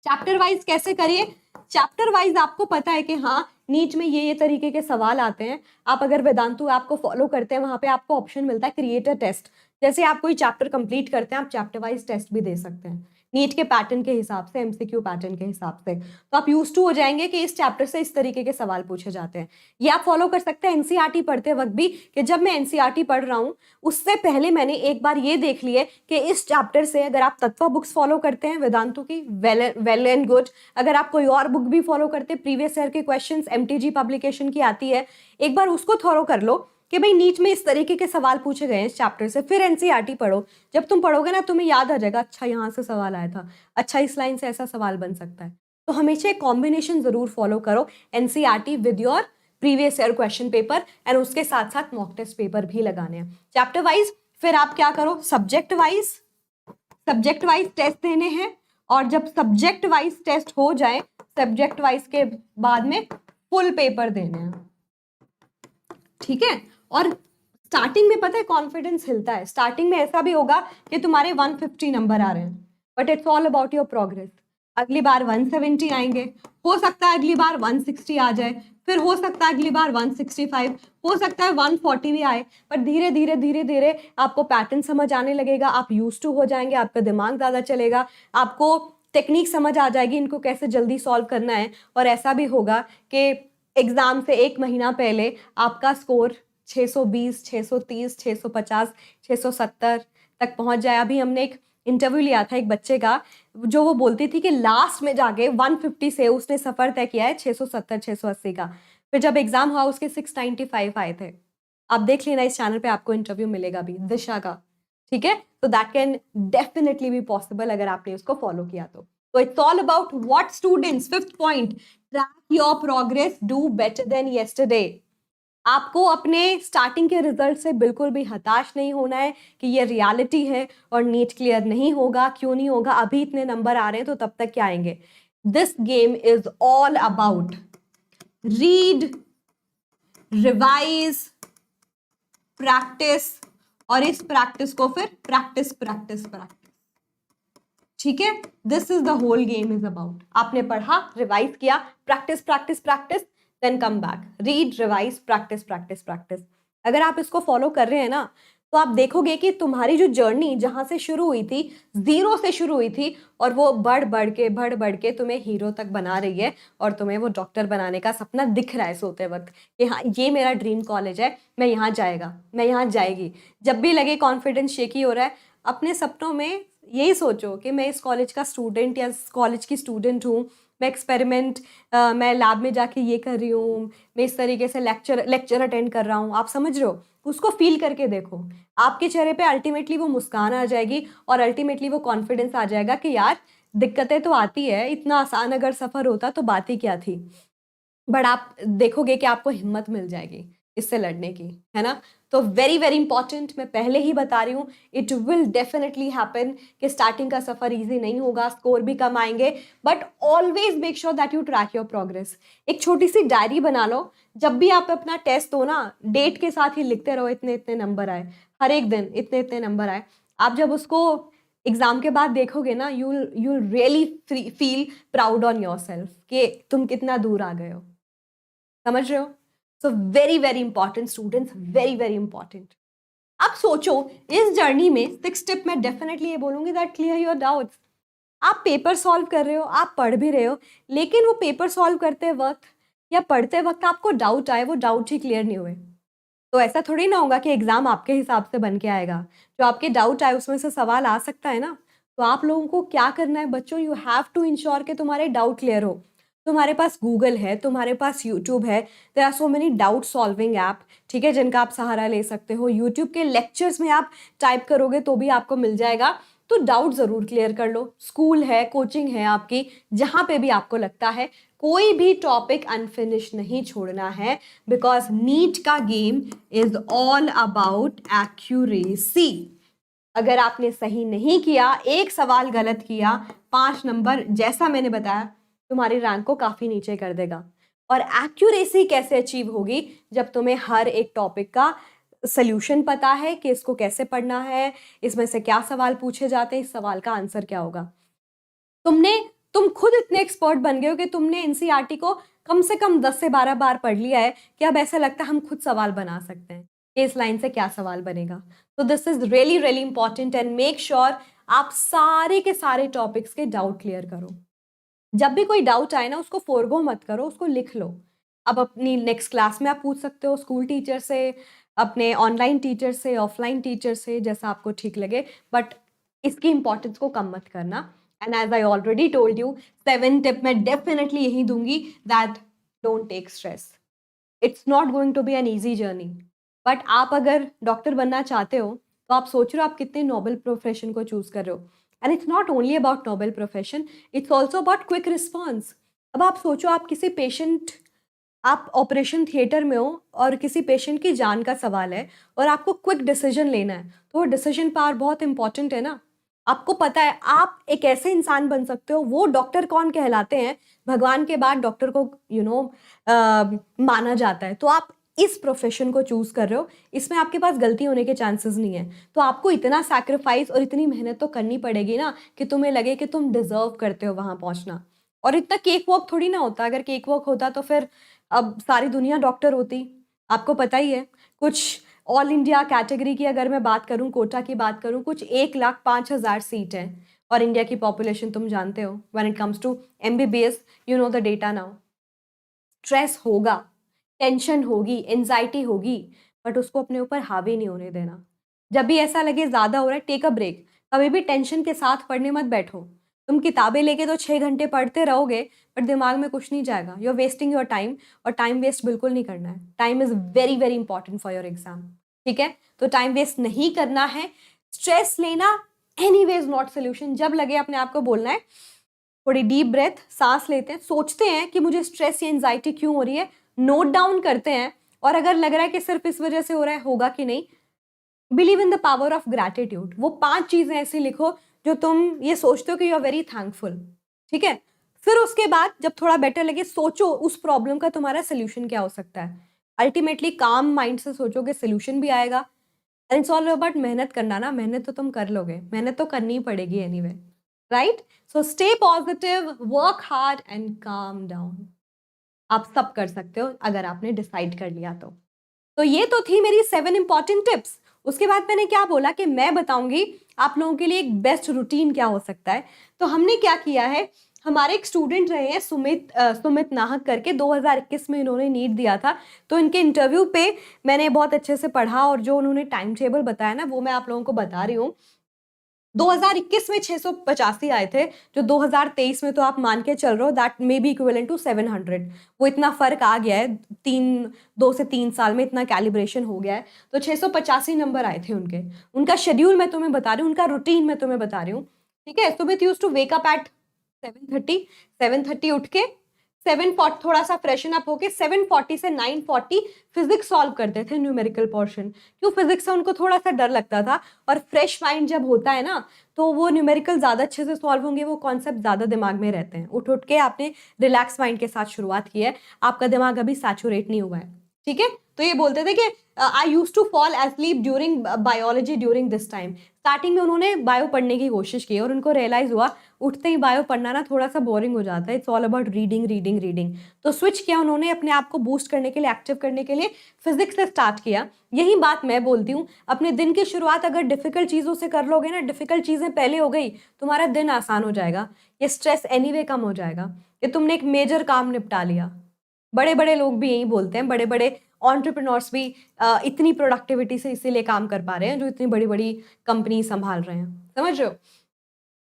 चैप्टर वाइज कैसे करिए? चैप्टर वाइज आपको पता है कि हाँ, नीट में ये तरीके के सवाल आते हैं। आप अगर वेदांतु ऐप को फॉलो करते हैं, वहां पे आपको ऑप्शन मिलता है क्रिएट अ टेस्ट। जैसे आप कोई चैप्टर कंप्लीट करते हैं, आप चैप्टर वाइज टेस्ट भी दे सकते हैं नीट के पैटर्न के हिसाब से, एमसीक्यू पैटर्न के हिसाब से। तो आप यूज टू हो जाएंगे कि इस चैप्टर से इस तरीके के सवाल पूछे जाते हैं। ये आप फॉलो कर सकते हैं एनसीईआरटी पढ़ते वक्त भी, कि जब मैं एनसीईआरटी पढ़ रहा हूँ उससे पहले मैंने एक बार ये देख लिए कि इस चैप्टर से, अगर आप तत्वा बुक्स फॉलो करते हैं वेदांतु की, वेल एंड गुड। अगर आप कोई और बुक भी फॉलो करते हैं, प्रीवियस ईयर के क्वेश्चंस एमटीजी पब्लिकेशन की आती है, एक बार उसको थॉरो कर लो कि भाई नीट में इस तरीके के सवाल पूछे गए हैं इस चैप्टर से, फिर एनसीईआरटी पढ़ो। जब तुम पढ़ोगे ना तुम्हें याद आ जाएगा, अच्छा यहाँ से सवाल आया था, अच्छा इस लाइन से ऐसा सवाल बन सकता है। तो हमेशा एक कॉम्बिनेशन जरूर फॉलो करो, NCERT with your previous year question paper, and उसके साथ साथ मॉक टेस्ट पेपर भी लगाने हैं चैप्टर वाइज। फिर आप क्या करो, सब्जेक्ट वाइज टेस्ट देने हैं, और जब सब्जेक्ट वाइज टेस्ट हो जाए, सब्जेक्ट वाइज के बाद में फुल पेपर देने हैं, ठीक है। और स्टार्टिंग में पता है कॉन्फिडेंस हिलता है, स्टार्टिंग में ऐसा भी होगा कि तुम्हारे 150 नंबर आ रहे हैं, but it's all about your progress. अगली बार 170 आएंगे, हो सकता है अगली बार 160 आ जाए, फिर हो सकता है अगली बार 165, हो सकता है 140 भी आए, पर धीरे धीरे धीरे धीरे आपको पैटर्न समझ आने लगेगा, आप यूज टू हो जाएंगे, आपका दिमाग ज्यादा चलेगा, आपको टेक्निक समझ आ जाएगी इनको कैसे जल्दी सॉल्व करना है। और ऐसा भी होगा कि एग्जाम से एक महीना पहले आपका स्कोर 620, 630, 650, 670 तक पहुंच जाए। अभी हमने एक इंटरव्यू लिया था एक बच्चे का, जो वो बोलती थी कि लास्ट में जाके 150 से उसने सफर तय किया है 670, 680 का। फिर जब एग्जाम हुआ उसके 695 आए थे। आप देख लेना, इस चैनल पे आपको इंटरव्यू मिलेगा भी दिशा का, ठीक है। तो that can definitely be possible अगर आपने उसको फॉलो किया तो it's all about what students, fifth point, track your progress, do better than yesterday. आपको अपने स्टार्टिंग के रिजल्ट से बिल्कुल भी हताश नहीं होना है कि ये रियलिटी है और नीट क्लियर नहीं होगा। क्यों नहीं होगा, अभी इतने नंबर आ रहे हैं तो तब तक क्या आएंगे। This game is all about read, revise, practice, और इस प्रैक्टिस को फिर प्रैक्टिस प्रैक्टिस प्रैक्टिस, ठीक है। This is the whole game is about. आपने पढ़ा, रिवाइज किया, practice practice practice, then come back, read, revise, practice practice practice. अगर आप इसको फॉलो कर रहे हैं ना, तो आप देखोगे कि तुम्हारी जो जर्नी जहां से शुरू हुई थी, जीरो से शुरू हुई थी, और वो बढ़ बढ़ के तुम्हें हीरो तक बना रही है, और तुम्हें वो डॉक्टर बनाने का सपना दिख रहा है सोते वक्त कि हाँ ये मेरा ड्रीम कॉलेज है, मैं यहाँ जाएगा, मैं यहाँ जाएगी। जब भी लगे कॉन्फिडेंस शेकी हो रहा है, अपने सपनों में यही सोचो कि मैं इस कॉलेज का स्टूडेंट या इस कॉलेज की स्टूडेंट हूँ, मैं एक्सपेरिमेंट, मैं लैब में जाके ये कर रही हूँ, मैं इस तरीके से लेक्चर अटेंड कर रहा हूँ। आप समझ रहे हो, उसको फील करके देखो, आपके चेहरे पे अल्टीमेटली वो मुस्कान आ जाएगी, और अल्टीमेटली वो कॉन्फिडेंस आ जाएगा कि यार दिक्कतें तो आती है, इतना आसान अगर सफर होता तो बात ही क्या थी। बट आप देखोगे कि आपको हिम्मत मिल जाएगी इससे लड़ने की, है ना। तो वेरी वेरी इंपॉर्टेंट, मैं पहले ही बता रही हूँ, इट विल डेफिनेटली हैपन कि स्टार्टिंग का सफर इजी नहीं होगा, स्कोर भी कम आएंगे, but always make sure that you track your progress. एक छोटी सी डायरी बना लो, जब भी आप अपना टेस्ट हो ना, डेट के साथ ही लिखते रहो इतने इतने नंबर आए, हर एक दिन इतने इतने नंबर आए। आप जब उसको एग्जाम के बाद देखोगे ना, you really feel proud on your self कि तुम कितना दूर आ गए हो। समझ रहे हो। So very very important students, very very important. आप सोचो इस जर्नी में 6 टिप मैं डेफिनेटली ये बोलूंगी दैट क्लियर योर डाउट्स। आप पेपर सॉल्व कर रहे हो, आप पढ़ भी रहे हो, लेकिन वो पेपर सॉल्व करते वक्त या पढ़ते वक्त आपको डाउट आए, वो डाउट ही क्लियर नहीं हुए, तो ऐसा थोड़ी ना होगा कि एग्जाम आपके हिसाब से बन के आएगा। जो आपके डाउट आए उसमें से सवाल आ सकता है ना। तो आप लोगों को क्या करना है बच्चों, यू हैव टू इंश्योर कि तुम्हारे डाउट क्लियर हो। तुम्हारे पास गूगल है, तुम्हारे पास यूट्यूब है, there are so many doubt solving app, ठीक है, जिनका आप सहारा ले सकते हो। यूट्यूब के लेक्चर्स में आप टाइप करोगे तो भी आपको मिल जाएगा। तो डाउट जरूर क्लियर कर लो। स्कूल है, कोचिंग है आपकी, जहां पे भी आपको लगता है, कोई भी टॉपिक अनफिनिश नहीं छोड़ना है, बिकॉज नीट का game is all about accuracy. अगर आपने सही नहीं किया, एक सवाल गलत किया, 5 नंबर जैसा मैंने बताया तुम्हारी रैंक को काफी नीचे कर देगा। और एक्यूरेसी कैसे अचीव होगी, जब तुम्हें हर एक टॉपिक का सोल्यूशन पता है कि इसको कैसे पढ़ना है, इसमें से क्या सवाल पूछे जाते हैं, इस सवाल का आंसर क्या होगा। तुम खुद इतने एक्सपर्ट बन गए हो कि तुमने एनसीईआरटी को कम से कम 10 से 12 बार पढ़ लिया है कि अब ऐसा लगता है हम खुद सवाल बना सकते हैं। इस लाइन से क्या सवाल बनेगा। तो this is really really important and make sure आप सारे के सारे टॉपिक्स के डाउट क्लियर करो। जब भी कोई डाउट आए ना, उसको फोरगो मत करो, उसको लिख लो। अब अपनी नेक्स्ट क्लास में आप पूछ सकते हो, स्कूल टीचर से, अपने ऑनलाइन टीचर से, ऑफलाइन टीचर से, जैसा आपको ठीक लगे, बट इसकी इंपॉर्टेंस को कम मत करना। And as I already told you, 7 tip मैं डेफिनेटली यही दूंगी, that don't take stress. It's not going to be an easy journey, but आप अगर डॉक्टर बनना चाहते हो तो आप सोच रहे हो आप कितने नोबल प्रोफेशन को चूज कर रहे हो। And it's not only about noble profession, it's also about quick response. अब आप सोचो, आप किसी पेशेंट, आप ऑपरेशन थिएटर में हो और किसी पेशेंट की जान का सवाल है और आपको क्विक डिसीजन लेना है, तो वो डिसीजन पावर बहुत इंपॉर्टेंट है ना। आपको पता है आप एक ऐसे इंसान बन सकते हो, वो डॉक्टर कौन कहलाते हैं, भगवान के बाद डॉक्टर को माना जाता है। तो आप इस प्रोफेशन को चूज कर रहे हो, इसमें आपके पास गलती होने के चांसेस नहीं है। तो आपको इतना सैक्रिफाइस और इतनी मेहनत तो करनी पड़ेगी ना कि तुम्हें लगे कि तुम डिजर्व करते हो वहां पहुंचना। और इतना केक वॉक थोड़ी ना होता, अगर केक वॉक होता तो फिर अब सारी दुनिया डॉक्टर होती। आपको पता ही है, कुछ ऑल इंडिया कैटेगरी की अगर मैं बात करूं, कोटा की बात करूं, कुछ 1,05,000 सीट है। और इंडिया की पॉपुलेशन तुम जानते हो, when it comes to MBBS, you know the data now. Stress होगा, टेंशन होगी, एंजाइटी होगी, बट उसको अपने ऊपर हावी नहीं होने देना। जब भी ऐसा लगे ज्यादा हो रहा है, टेक अ ब्रेक। कभी भी टेंशन के साथ पढ़ने मत बैठो। तुम किताबें लेके तो 6 घंटे पढ़ते रहोगे, बट दिमाग में कुछ नहीं जाएगा। You are wasting your time, और टाइम वेस्ट बिल्कुल नहीं करना है। Time is very very important for your exam, ठीक है। तो टाइम वेस्ट नहीं करना है। स्ट्रेस लेना एनीवेज नॉट सोल्यूशन। जब लगे अपने आप को बोलना है, थोड़ी डीप ब्रेथ, सांस लेते हैं, सोचते हैं कि मुझे स्ट्रेस या एंजाइटी क्यों हो रही है, नोट डाउन करते हैं, और अगर लग रहा है कि सिर्फ इस वजह से हो रहा है, होगा कि नहीं, believe in the power of gratitude. वो 5 चीजें ऐसी लिखो जो तुम ये सोचते हो कि यू आर वेरी थैंकफुल, ठीक है। फिर उसके बाद जब थोड़ा बेटर लगे, सोचो उस प्रॉब्लम का तुम्हारा सोल्यूशन क्या हो सकता है। अल्टीमेटली काम माइंड से सोचोगे, सोल्यूशन भी आएगा। एंड इट्स ऑल अबाउट मेहनत करना ना, मेहनत तो तुम कर लोगे, मेहनत तो करनी ही पड़ेगी anyway, right. So stay positive, work hard and calm down. आप सब कर सकते हो अगर आपने डिसाइड कर लिया तो ये तो थी मेरी 7 इंपॉर्टेंट टिप्स। उसके बाद मैंने क्या बोला कि मैं बताऊंगी आप लोगों के लिए एक बेस्ट रूटीन क्या हो सकता है। तो हमने क्या किया है, हमारे एक स्टूडेंट रहे हैं सुमित नाहक करके, 2021 में इन्होंने नीट दिया था। तो इनके इंटरव्यू पे मैंने बहुत अच्छे से पढ़ा, और जो उन्होंने टाइम टेबल बताया ना, वो मैं आप लोगों को बता रही हूँ। 2021 में 685 आए थे, जो 2023 में तो आप मान के चल रहे हो that may be equivalent to 700। वो इतना फर्क आ गया है, 2 से 3 साल में इतना कैलिब्रेशन हो गया है। तो 685 नंबर आए थे उनके। उनका शेड्यूल मैं तुम्हें बता रही हूँ, उनका रूटीन मैं तुम्हें बता रही हूँ, ठीक है। Sumit used to wake up at 7:30 उठ के 7:40 थोड़ा सा फ्रेशन अप होके 7:40 से 9:40 फिजिक्स सॉल्व करते थे, न्यूमेरिकल पोर्शन। क्यों, फिजिक्स से उनको थोड़ा सा डर लगता था, और फ्रेश माइंड जब होता है ना, तो वो न्यूमेरिकल ज्यादा अच्छे से सॉल्व होंगे, वो कॉन्सेप्ट ज्यादा दिमाग में रहते हैं। उठ उठ के आपने रिलैक्स माइंड के साथ शुरुआत की है, आपका दिमाग अभी सैचुरेट नहीं हुआ है, ठीक है। तो ये बोलते थे कि I use to fall asleep during biology during this time. Starting में उन्होंने बायो पढ़ने की कोशिश की और उनको रियलाइज हुआ उठते ही बायो पढ़ना ना थोड़ा सा बोरिंग हो जाता है, it's all about reading reading reading. तो स्विच किया उन्होंने, अपने आप को बूस्ट करने के लिए, एक्टिव करने के लिए फिजिक्स से स्टार्ट किया। यही बात मैं बोलती हूँ, अपने दिन की शुरुआत अगर डिफिकल्ट चीजों से कर लोगे ना, डिफिकल्ट चीजें पहले हो गई, तुम्हारा दिन आसान हो जाएगा। ये स्ट्रेस एनीवे कम हो जाएगा कि तुमने एक मेजर काम निपटा लिया। बड़े बड़े लोग भी यही बोलते हैं, बड़े बड़े एंटरप्रेन्योर्स भी इतनी प्रोडक्टिविटी से इसीलिए काम कर पा रहे हैं, जो इतनी बड़ी बड़ी कंपनी संभाल रहे हैं, समझ रहे हो।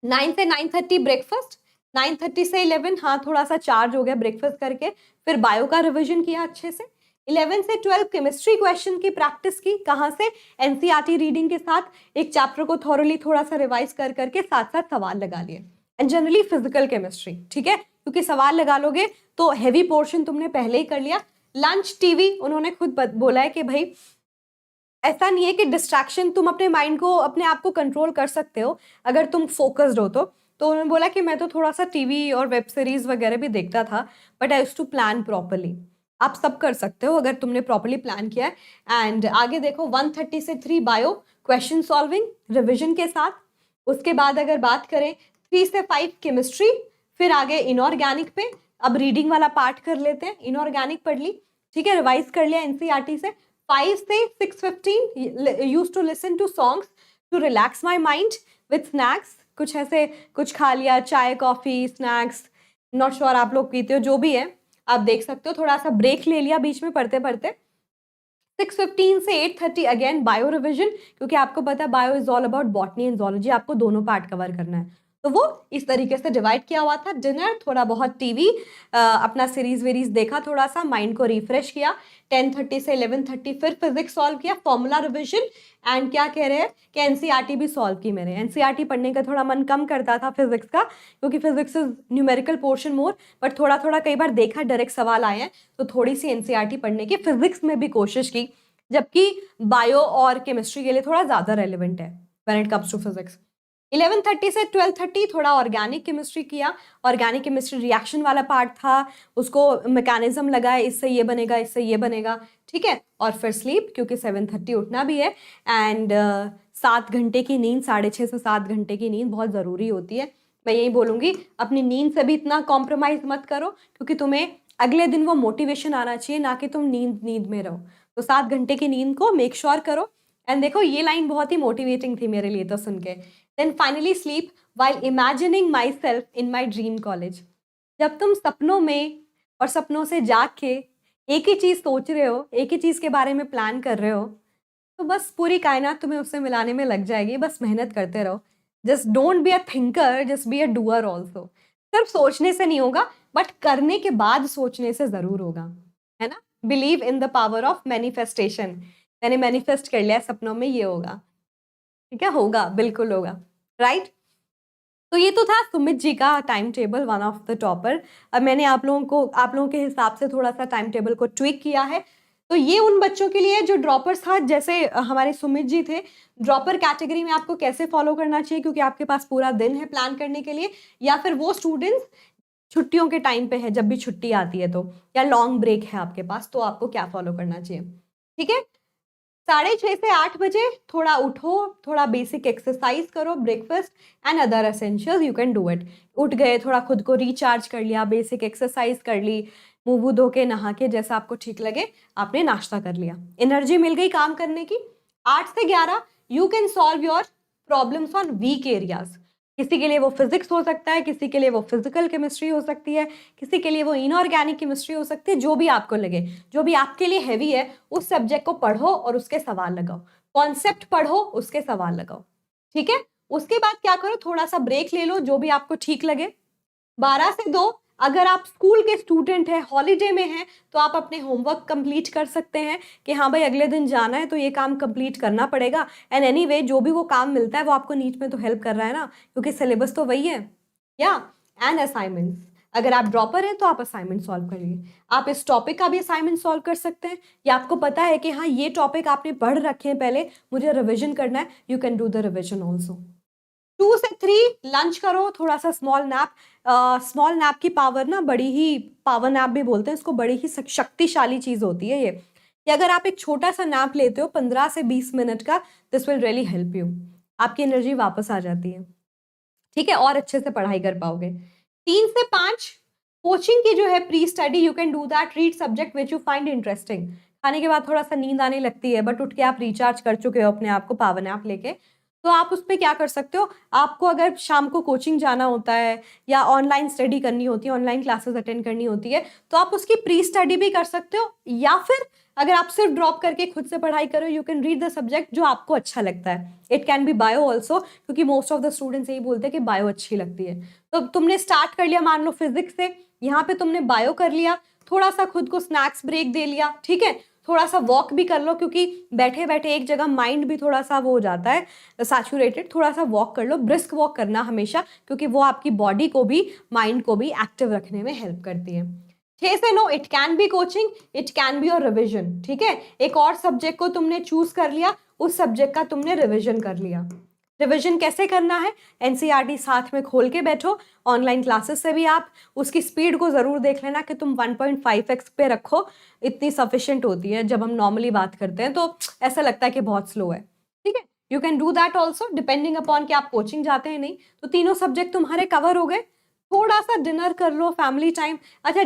9 से 9:30 ब्रेकफास्ट, 9:30 से 11, हाँ थोड़ा सा चार्ज हो गया ब्रेकफास्ट करके। फिर बायो का रिवीजन किया अच्छे से। 11 से 12 केमिस्ट्री क्वेश्चन की प्रैक्टिस की, कहाँ से, एनसीईआरटी रीडिंग के साथ एक चैप्टर को थॉरली थोड़ा सा रिवाइज कर करके साथ साथ सवाल लगा लिए। एंड जनरली फिजिकल केमिस्ट्री, ठीक है, क्योंकि सवाल लगा लोगे तो हैवी पोर्शन तुमने पहले ही कर लिया। लंच, टीवी, उन्होंने खुद बोला है कि भाई ऐसा नहीं है कि डिस्ट्रैक्शन, तुम अपने माइंड को, अपने आप को कंट्रोल कर सकते हो अगर तुम फोकस्ड हो तो उन्होंने बोला कि मैं तो थोड़ा सा टीवी और वेब सीरीज वगैरह भी देखता था, but I used to plan properly. आप सब कर सकते हो अगर तुमने प्रॉपरली प्लान किया है। एंड आगे देखो, 1:30 से 3 बायो क्वेश्चन सॉल्विंग रिविजन के साथ। उसके बाद अगर बात करें 3 से 5 केमिस्ट्री, फिर आगे इनऑर्गेनिक पे। अब रीडिंग वाला पार्ट कर लेते हैं, इनऑर्गेनिक पढ़ ली, ठीक है, रिवाइज कर लिया एनसीईआरटी से। 5 से 6:15 used to listen to songs to relax my mind with snacks. कुछ ऐसे कुछ खा लिया, चाय कॉफी स्नैक्स, नॉट श्योर आप लोग पीते हो, जो भी है आप देख सकते हो। थोड़ा सा ब्रेक ले लिया बीच में पढ़ते पढ़ते। 6:15 से 8:30 अगेन बायो रिविजन, क्योंकि आपको पता है bio is all about botany and zoology, आपको दोनों पार्ट कवर करना है, तो वो इस तरीके से डिवाइड किया हुआ था। डिनर, थोड़ा बहुत टीवी, अपना सीरीज वीरीज देखा, थोड़ा सा माइंड को रिफ्रेश किया। 10:30 से 11:30 फिर फिजिक्स सॉल्व किया, फॉर्मूला रिविजन, एंड क्या कह रहे हैं कि एनसीईआरटी भी सॉल्व की मैंने। एनसीईआरटी पढ़ने का थोड़ा मन कम करता था फिजिक्स का, क्योंकि physics is numerical portion more, but थोड़ा थोड़ा कई बार देखा डायरेक्ट सवाल आए हैं, तो थोड़ी सी एनसीईआरटी पढ़ने की फिजिक्स में भी कोशिश की, जबकि बायो और केमिस्ट्री के लिए थोड़ा ज्यादा रेलिवेंट है when it comes to physics. 11:30 से 12:30 थोड़ा ऑर्गेनिक केमिस्ट्री किया। ऑर्गेनिक केमिस्ट्री रिएक्शन वाला पार्ट था, उसको मैकेनिज्म लगाए, इससे ये बनेगा, इससे ये बनेगा, ठीक है। और फिर स्लीप, क्योंकि 7:30 उठना भी है, एंड 7 घंटे की नींद, 6.5 से 7 घंटे की नींद बहुत ज़रूरी होती है। मैं यही बोलूँगी, अपनी नींद से भी इतना कॉम्प्रोमाइज़ मत करो, क्योंकि तुम्हें अगले दिन वो मोटिवेशन आना चाहिए, ना कि तुम नींद में रहो। तो 7 घंटे की नींद को मेक श्योर करो। एंड देखो, ये लाइन बहुत ही मोटिवेटिंग थी मेरे लिए तो सुन के। Then finally sleep while imagining myself in my dream college. जब तुम सपनों में और सपनों से जाग के एक ही चीज़ सोच रहे हो, एक ही चीज़ के बारे में प्लान कर रहे हो, तो बस पूरी कायनात तुम्हें उससे मिलाने में लग जाएगी। बस मेहनत करते रहो। Just don't be a thinker, just be a doer also. सिर्फ सोचने से नहीं होगा, बट करने के बाद सोचने से ज़रूर होगा, है ना। Believe in the power of manifestation. मैंने मैनिफेस्ट कर लिया सपनों में ये होगा, ठीक है, होगा, बिल्कुल होगा, राइट। तो ये तो था सुमित जी का time table, one of the topper. अब मैंने आप लोगों के हिसाब से थोड़ा सा टाइम टेबल को ट्विक किया है। तो ये उन बच्चों के लिए जो ड्रॉपर्स था, जैसे हमारे सुमित जी थे। ड्रॉपर कैटेगरी में आपको कैसे फॉलो करना चाहिए, क्योंकि आपके पास पूरा दिन है प्लान करने के लिए, या फिर वो स्टूडेंट्स छुट्टियों के टाइम पे है, जब भी छुट्टी आती है तो, या लॉन्ग ब्रेक है आपके पास, तो आपको क्या फॉलो करना चाहिए, ठीक है। 6:30 से 8 बजे थोड़ा उठो, थोड़ा बेसिक एक्सरसाइज करो, breakfast and other essentials you can do it. उठ गए, थोड़ा खुद को रिचार्ज कर लिया, बेसिक एक्सरसाइज कर ली, मुंह वूह धो के नहा के, जैसा आपको ठीक लगे, आपने नाश्ता कर लिया, एनर्जी मिल गई काम करने की। 8 से 11 you can solve your problems on weak areas. किसी के लिए वो फिजिक्स हो सकता है, किसी के लिए वो फिजिकल केमिस्ट्री हो सकती है, किसी के लिए वो इनऑर्गेनिक केमिस्ट्री हो सकती है, जो भी आपको लगे, जो भी आपके लिए हैवी है, उस सब्जेक्ट को पढ़ो और उसके सवाल लगाओ, कॉन्सेप्ट पढ़ो, उसके सवाल लगाओ, ठीक है। उसके बाद क्या करो, थोड़ा सा ब्रेक ले लो, जो भी आपको ठीक लगे। 12 से 2 अगर आप स्कूल के स्टूडेंट हैं, हॉलीडे में हैं, तो आप अपने होमवर्क कंप्लीट कर सकते हैं कि हाँ भाई अगले दिन जाना है तो ये काम कंप्लीट करना पड़ेगा। एंड एनीवे जो भी वो काम मिलता है वो आपको नीट में तो हेल्प कर रहा है ना, क्योंकि सिलेबस तो वही है। या एंड असाइनमेंट्स, अगर आप ड्रॉपर हैं तो आप असाइनमेंट सॉल्व करिए। आप इस टॉपिक का भी असाइनमेंट सॉल्व कर सकते हैं, या आपको पता है कि हाँ ये टॉपिक आपने पढ़ रखे हैं पहले, मुझे रिविजन करना है, you can do the revision also. 2 से 3 लंच करो, थोड़ा सा स्मॉल नैप। स्मॉल नैप की पावर ना, बड़ी ही पावर नैप भी बोलते हैं इसको, बड़ी ही शक्तिशाली चीज होती है ये, कि अगर आप एक छोटा सा नैप लेते हो 15 से 20 मिनट का, this will really help you, आपकी एनर्जी वापस आ जाती है, ठीक है, और अच्छे से पढ़ाई कर पाओगे। 3 से 5 कोचिंग की जो है pre study, you can do that, read subject which you find interesting. खाने के बाद थोड़ा सा नींद आने लगती है, बट उठ के आप रिचार्ज कर चुके हो अपने आप को पावर नैप लेके, तो आप उस पर क्या कर सकते हो। आपको अगर शाम को कोचिंग जाना होता है या ऑनलाइन स्टडी करनी होती है, ऑनलाइन क्लासेस अटेंड करनी होती है, तो आप उसकी प्री स्टडी भी कर सकते हो, या फिर अगर आप सिर्फ ड्रॉप करके खुद से पढ़ाई करो, you can read the subject जो आपको अच्छा लगता है। It can be bio also, क्योंकि मोस्ट ऑफ द स्टूडेंट्स यही बोलते हैं कि बायो अच्छी लगती है। तो तुमने स्टार्ट कर लिया मान लो फिजिक्स से, यहाँ पे तुमने बायो कर लिया, थोड़ा सा खुद को स्नैक्स ब्रेक दे लिया, ठीक है, थोड़ा सा वॉक भी कर लो, क्योंकि बैठे बैठे एक जगह माइंड भी थोड़ा सा वो हो जाता है सैचुरेटेड, थोड़ा सा वॉक कर लो, ब्रिस्क वॉक करना हमेशा, क्योंकि वो आपकी बॉडी को भी माइंड को भी एक्टिव रखने में हेल्प करती है। 6 से 9 it can be coaching, it can be your revision, ठीक है। एक और सब्जेक्ट को तुमने चूज कर लिया, उस सब्जेक्ट का तुमने रिविजन कर लिया। रिविजन कैसे करना है, एनसीईआरटी साथ में खोल के बैठो, ऑनलाइन क्लासेस से भी आप उसकी स्पीड को ज़रूर देख लेना कि तुम 1.5x पे रखो, इतनी सफिशिएंट होती है। जब हम नॉर्मली बात करते हैं तो ऐसा लगता है कि बहुत स्लो है, ठीक है। You can do that also depending upon कि आप कोचिंग जाते हैं नहीं, तो तीनों सब्जेक्ट तुम्हारे कवर हो गए। थोड़ा सा डिनर कर लो, फैमिली टाइम। अच्छा,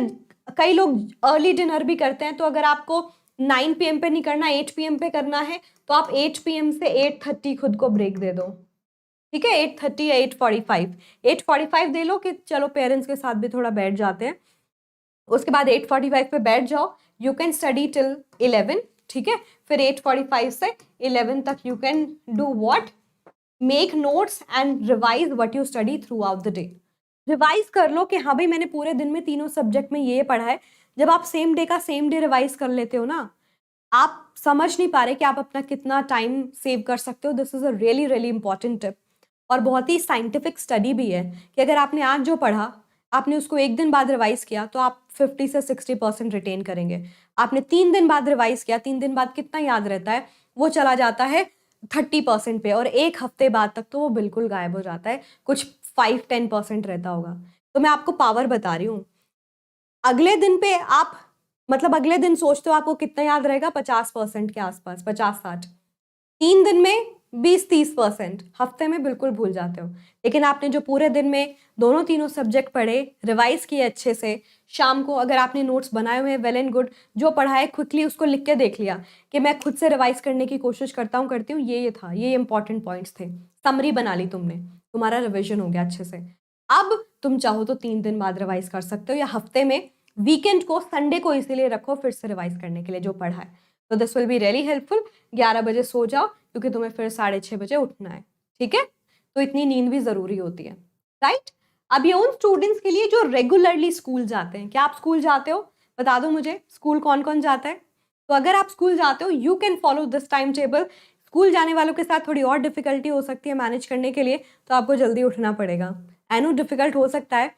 कई लोग अर्ली डिनर भी करते हैं, तो अगर आपको 9 PM पे नहीं करना, 8 PM पे करना है, तो आप 8 PM से 8:30 खुद को ब्रेक दे दो, ठीक है, 8:30 या 8:45 दे लो कि चलो पेरेंट्स के साथ भी थोड़ा बैठ जाते हैं। उसके बाद 8:45 पे बैठ जाओ, यू कैन स्टडी टिल 11, ठीक है। फिर 8:45 से 11 तक you can do what, make notes and revise what you study through out the day. Revise कर लो कि हाँ भाई मैंने पूरे दिन में तीनों सब्जेक्ट में ये पढ़ा है। जब आप सेम डे का सेम डे रिवाइज कर लेते हो ना, आप समझ नहीं पा रहे कि आप अपना कितना टाइम सेव कर सकते हो। This is a really really important tip, और बहुत ही साइंटिफिक स्टडी भी है कि अगर आपने आज जो पढ़ा, आपने उसको एक दिन बाद रिवाइज किया तो आप 50 से 60% रिटेन करेंगे। आपने 3 दिन बाद रिवाइज किया, 3 दिन बाद कितना याद रहता है, वो चला जाता है 30% पे, और एक हफ्ते बाद तक तो वो बिल्कुल गायब हो जाता है, कुछ 5-10% रहता होगा। तो मैं आपको पावर बता रही हूँ। अगले दिन पे आप, मतलब अगले दिन सोचते हो आपको कितना याद रहेगा, 50% के आसपास, 50-60। 3 दिन में 20-30%, हफ्ते में बिल्कुल भूल जाते हो। लेकिन आपने जो पूरे दिन में दोनों तीनों सब्जेक्ट पढ़े, रिवाइज किए अच्छे से, शाम को अगर आपने नोट्स बनाए हुए हैं, वेल एंड गुड, जो पढ़ा है क्विकली उसको लिख के देख लिया कि मैं खुद से रिवाइज करने की कोशिश करती हूँ, ये था, ये इंपॉर्टेंट पॉइंट्स थे, समरी बना ली तुमने, तुम्हारा रिविजन हो गया अच्छे से। अब तुम चाहो तो 3 दिन बाद रिवाइज कर सकते हो, या हफ्ते में वीकेंड को, संडे को इसीलिए रखो फिर से रिवाइज करने के लिए जो पढ़ा है। तो this will be really helpful. 11 बजे सो जाओ क्योंकि तुम्हें फिर 6:30 बजे उठना है, ठीक है। तो इतनी नींद भी जरूरी होती है, राइट। अब ये उन स्टूडेंट्स के लिए जो रेगुलरली स्कूल जाते हैं, क्या आप स्कूल जाते हो? बता दो मुझे, स्कूल कौन कौन जाता है? तो अगर आप स्कूल जाते हो, you can follow this time table. School जाने वालों के साथ थोड़ी और डिफिकल्टी हो सकती है मैनेज करने के लिए, तो आपको जल्दी उठना पड़ेगा। आई नो डिफिकल्ट हो सकता है,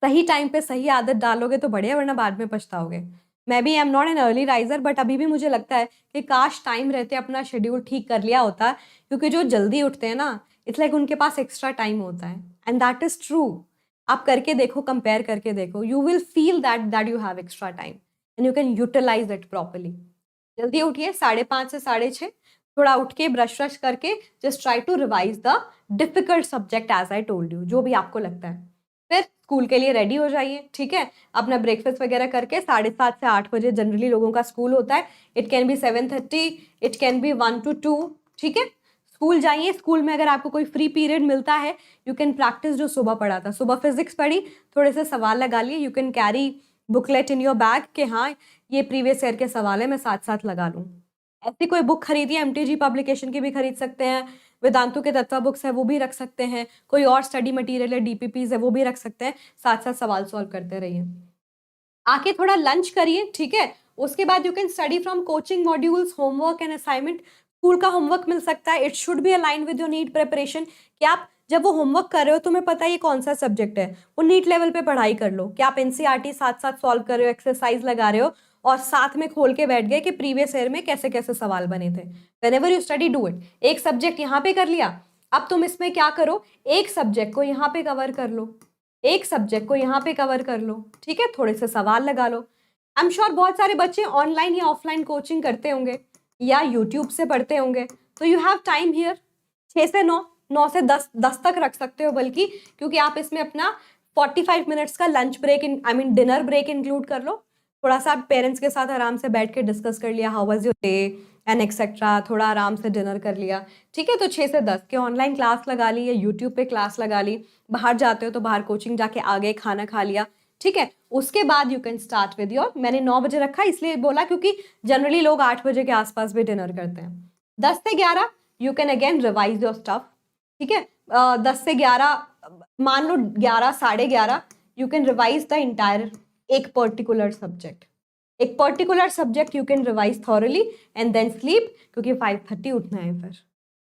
सही टाइम पे सही आदत डालोगे तो बढ़िया, वरना बाद में पछताओगे। मैं भी am not an early riser, but अभी भी मुझे लगता है कि काश टाइम रहते अपना शेड्यूल ठीक कर लिया होता, क्योंकि जो जल्दी उठते हैं ना, इट्स लाइक उनके पास एक्स्ट्रा टाइम होता है, एंड दैट इज ट्रू। आप करके देखो, कंपेयर करके देखो, you will feel that you have extra time and you can utilize it properly. जल्दी उठिए, 5:30 से 6:30, थोड़ा उठ के ब्रश व्रश करके just try to revise the difficult subject as I told you, जो भी आपको लगता है। फिर स्कूल के लिए रेडी हो जाइए, ठीक है। अपना ब्रेकफास्ट वगैरह करके 7:30 से 8 बजे जनरली लोगों का स्कूल होता है। It can be 7:30, it can be 1 to 2, ठीक है। स्कूल जाइए, स्कूल में अगर आपको कोई फ्री पीरियड मिलता है, यू कैन प्रैक्टिस जो सुबह पढ़ा था। सुबह फिजिक्स पढ़ी, थोड़े से सवाल लगा लिए, you can carry booklet in your bag कि हाँ ये प्रीवियस ईयर के सवाल है, मैं साथ साथ लगा लूँ। ऐसी कोई बुक खरीदिए, MTG पब्लिकेशन की भी खरीद सकते हैं, वेदांतु के तत्व बुक्स है वो भी रख सकते हैं, कोई और स्टडी मटेरियल है, DPPs है वो भी रख सकते हैं, साथ साथ सवाल सॉल्व करते रहिए। आके थोड़ा लंच करिए, ठीक है। उसके बाद you can study from coaching modules, homework and assignment. School का होमवर्क मिल सकता है, it should be align with your NEET preparation, कि आप जब वो होमवर्क कर रहे हो तुम्हें पता है ये कौन सा सब्जेक्ट है, वो नीट लेवल पे पढ़ाई कर लो, कि आप NCERT साथ साथ सॉल्व कर रहे हो, एक्सरसाइज लगा रहे हो, और साथ में खोल के बैठ गए कि प्रीवियस ईयर में कैसे कैसे सवाल बने थे। Whenever you study do it. एक सब्जेक्ट यहाँ पे कर लिया, अब तुम इसमें क्या करो, एक सब्जेक्ट को यहाँ पे कवर कर लो, एक सब्जेक्ट को यहाँ पे कवर कर लो, ठीक है। थोड़े से सवाल लगा लो। आई एम श्योर बहुत सारे बच्चे ऑनलाइन या ऑफलाइन कोचिंग करते होंगे या यूट्यूब से पढ़ते होंगे, तो यू हैव टाइम हियर। 6 से 9, 9 से 10 तक रख सकते हो बल्कि, क्योंकि आप इसमें अपना 45 मिनट्स का lunch break, dinner break include कर लो। थोड़ा सा पेरेंट्स के साथ आराम से बैठ के डिस्कस कर लिया, how was your day and etcetera, थोड़ा आराम से डिनर कर लिया, ठीक है। तो 6 से 10 के ऑनलाइन क्लास लगा ली या यूट्यूब पे क्लास लगा ली, बाहर जाते हो तो बाहर कोचिंग जाके आ गए, खाना खा लिया, ठीक है। उसके बाद you can start with your, मैंने 9 बजे रखा इसलिए बोला क्योंकि जनरली लोग 8 बजे के आसपास भी डिनर करते हैं। 10 से 11 you can again revise your stuff, ठीक है। 10 से 11 मान लो 11, 11:30 you can revise the entire एक पर्टिकुलर सब्जेक्ट, एक particular subject you can revise thoroughly and then sleep, क्योंकि 5:30 उठना है फिर।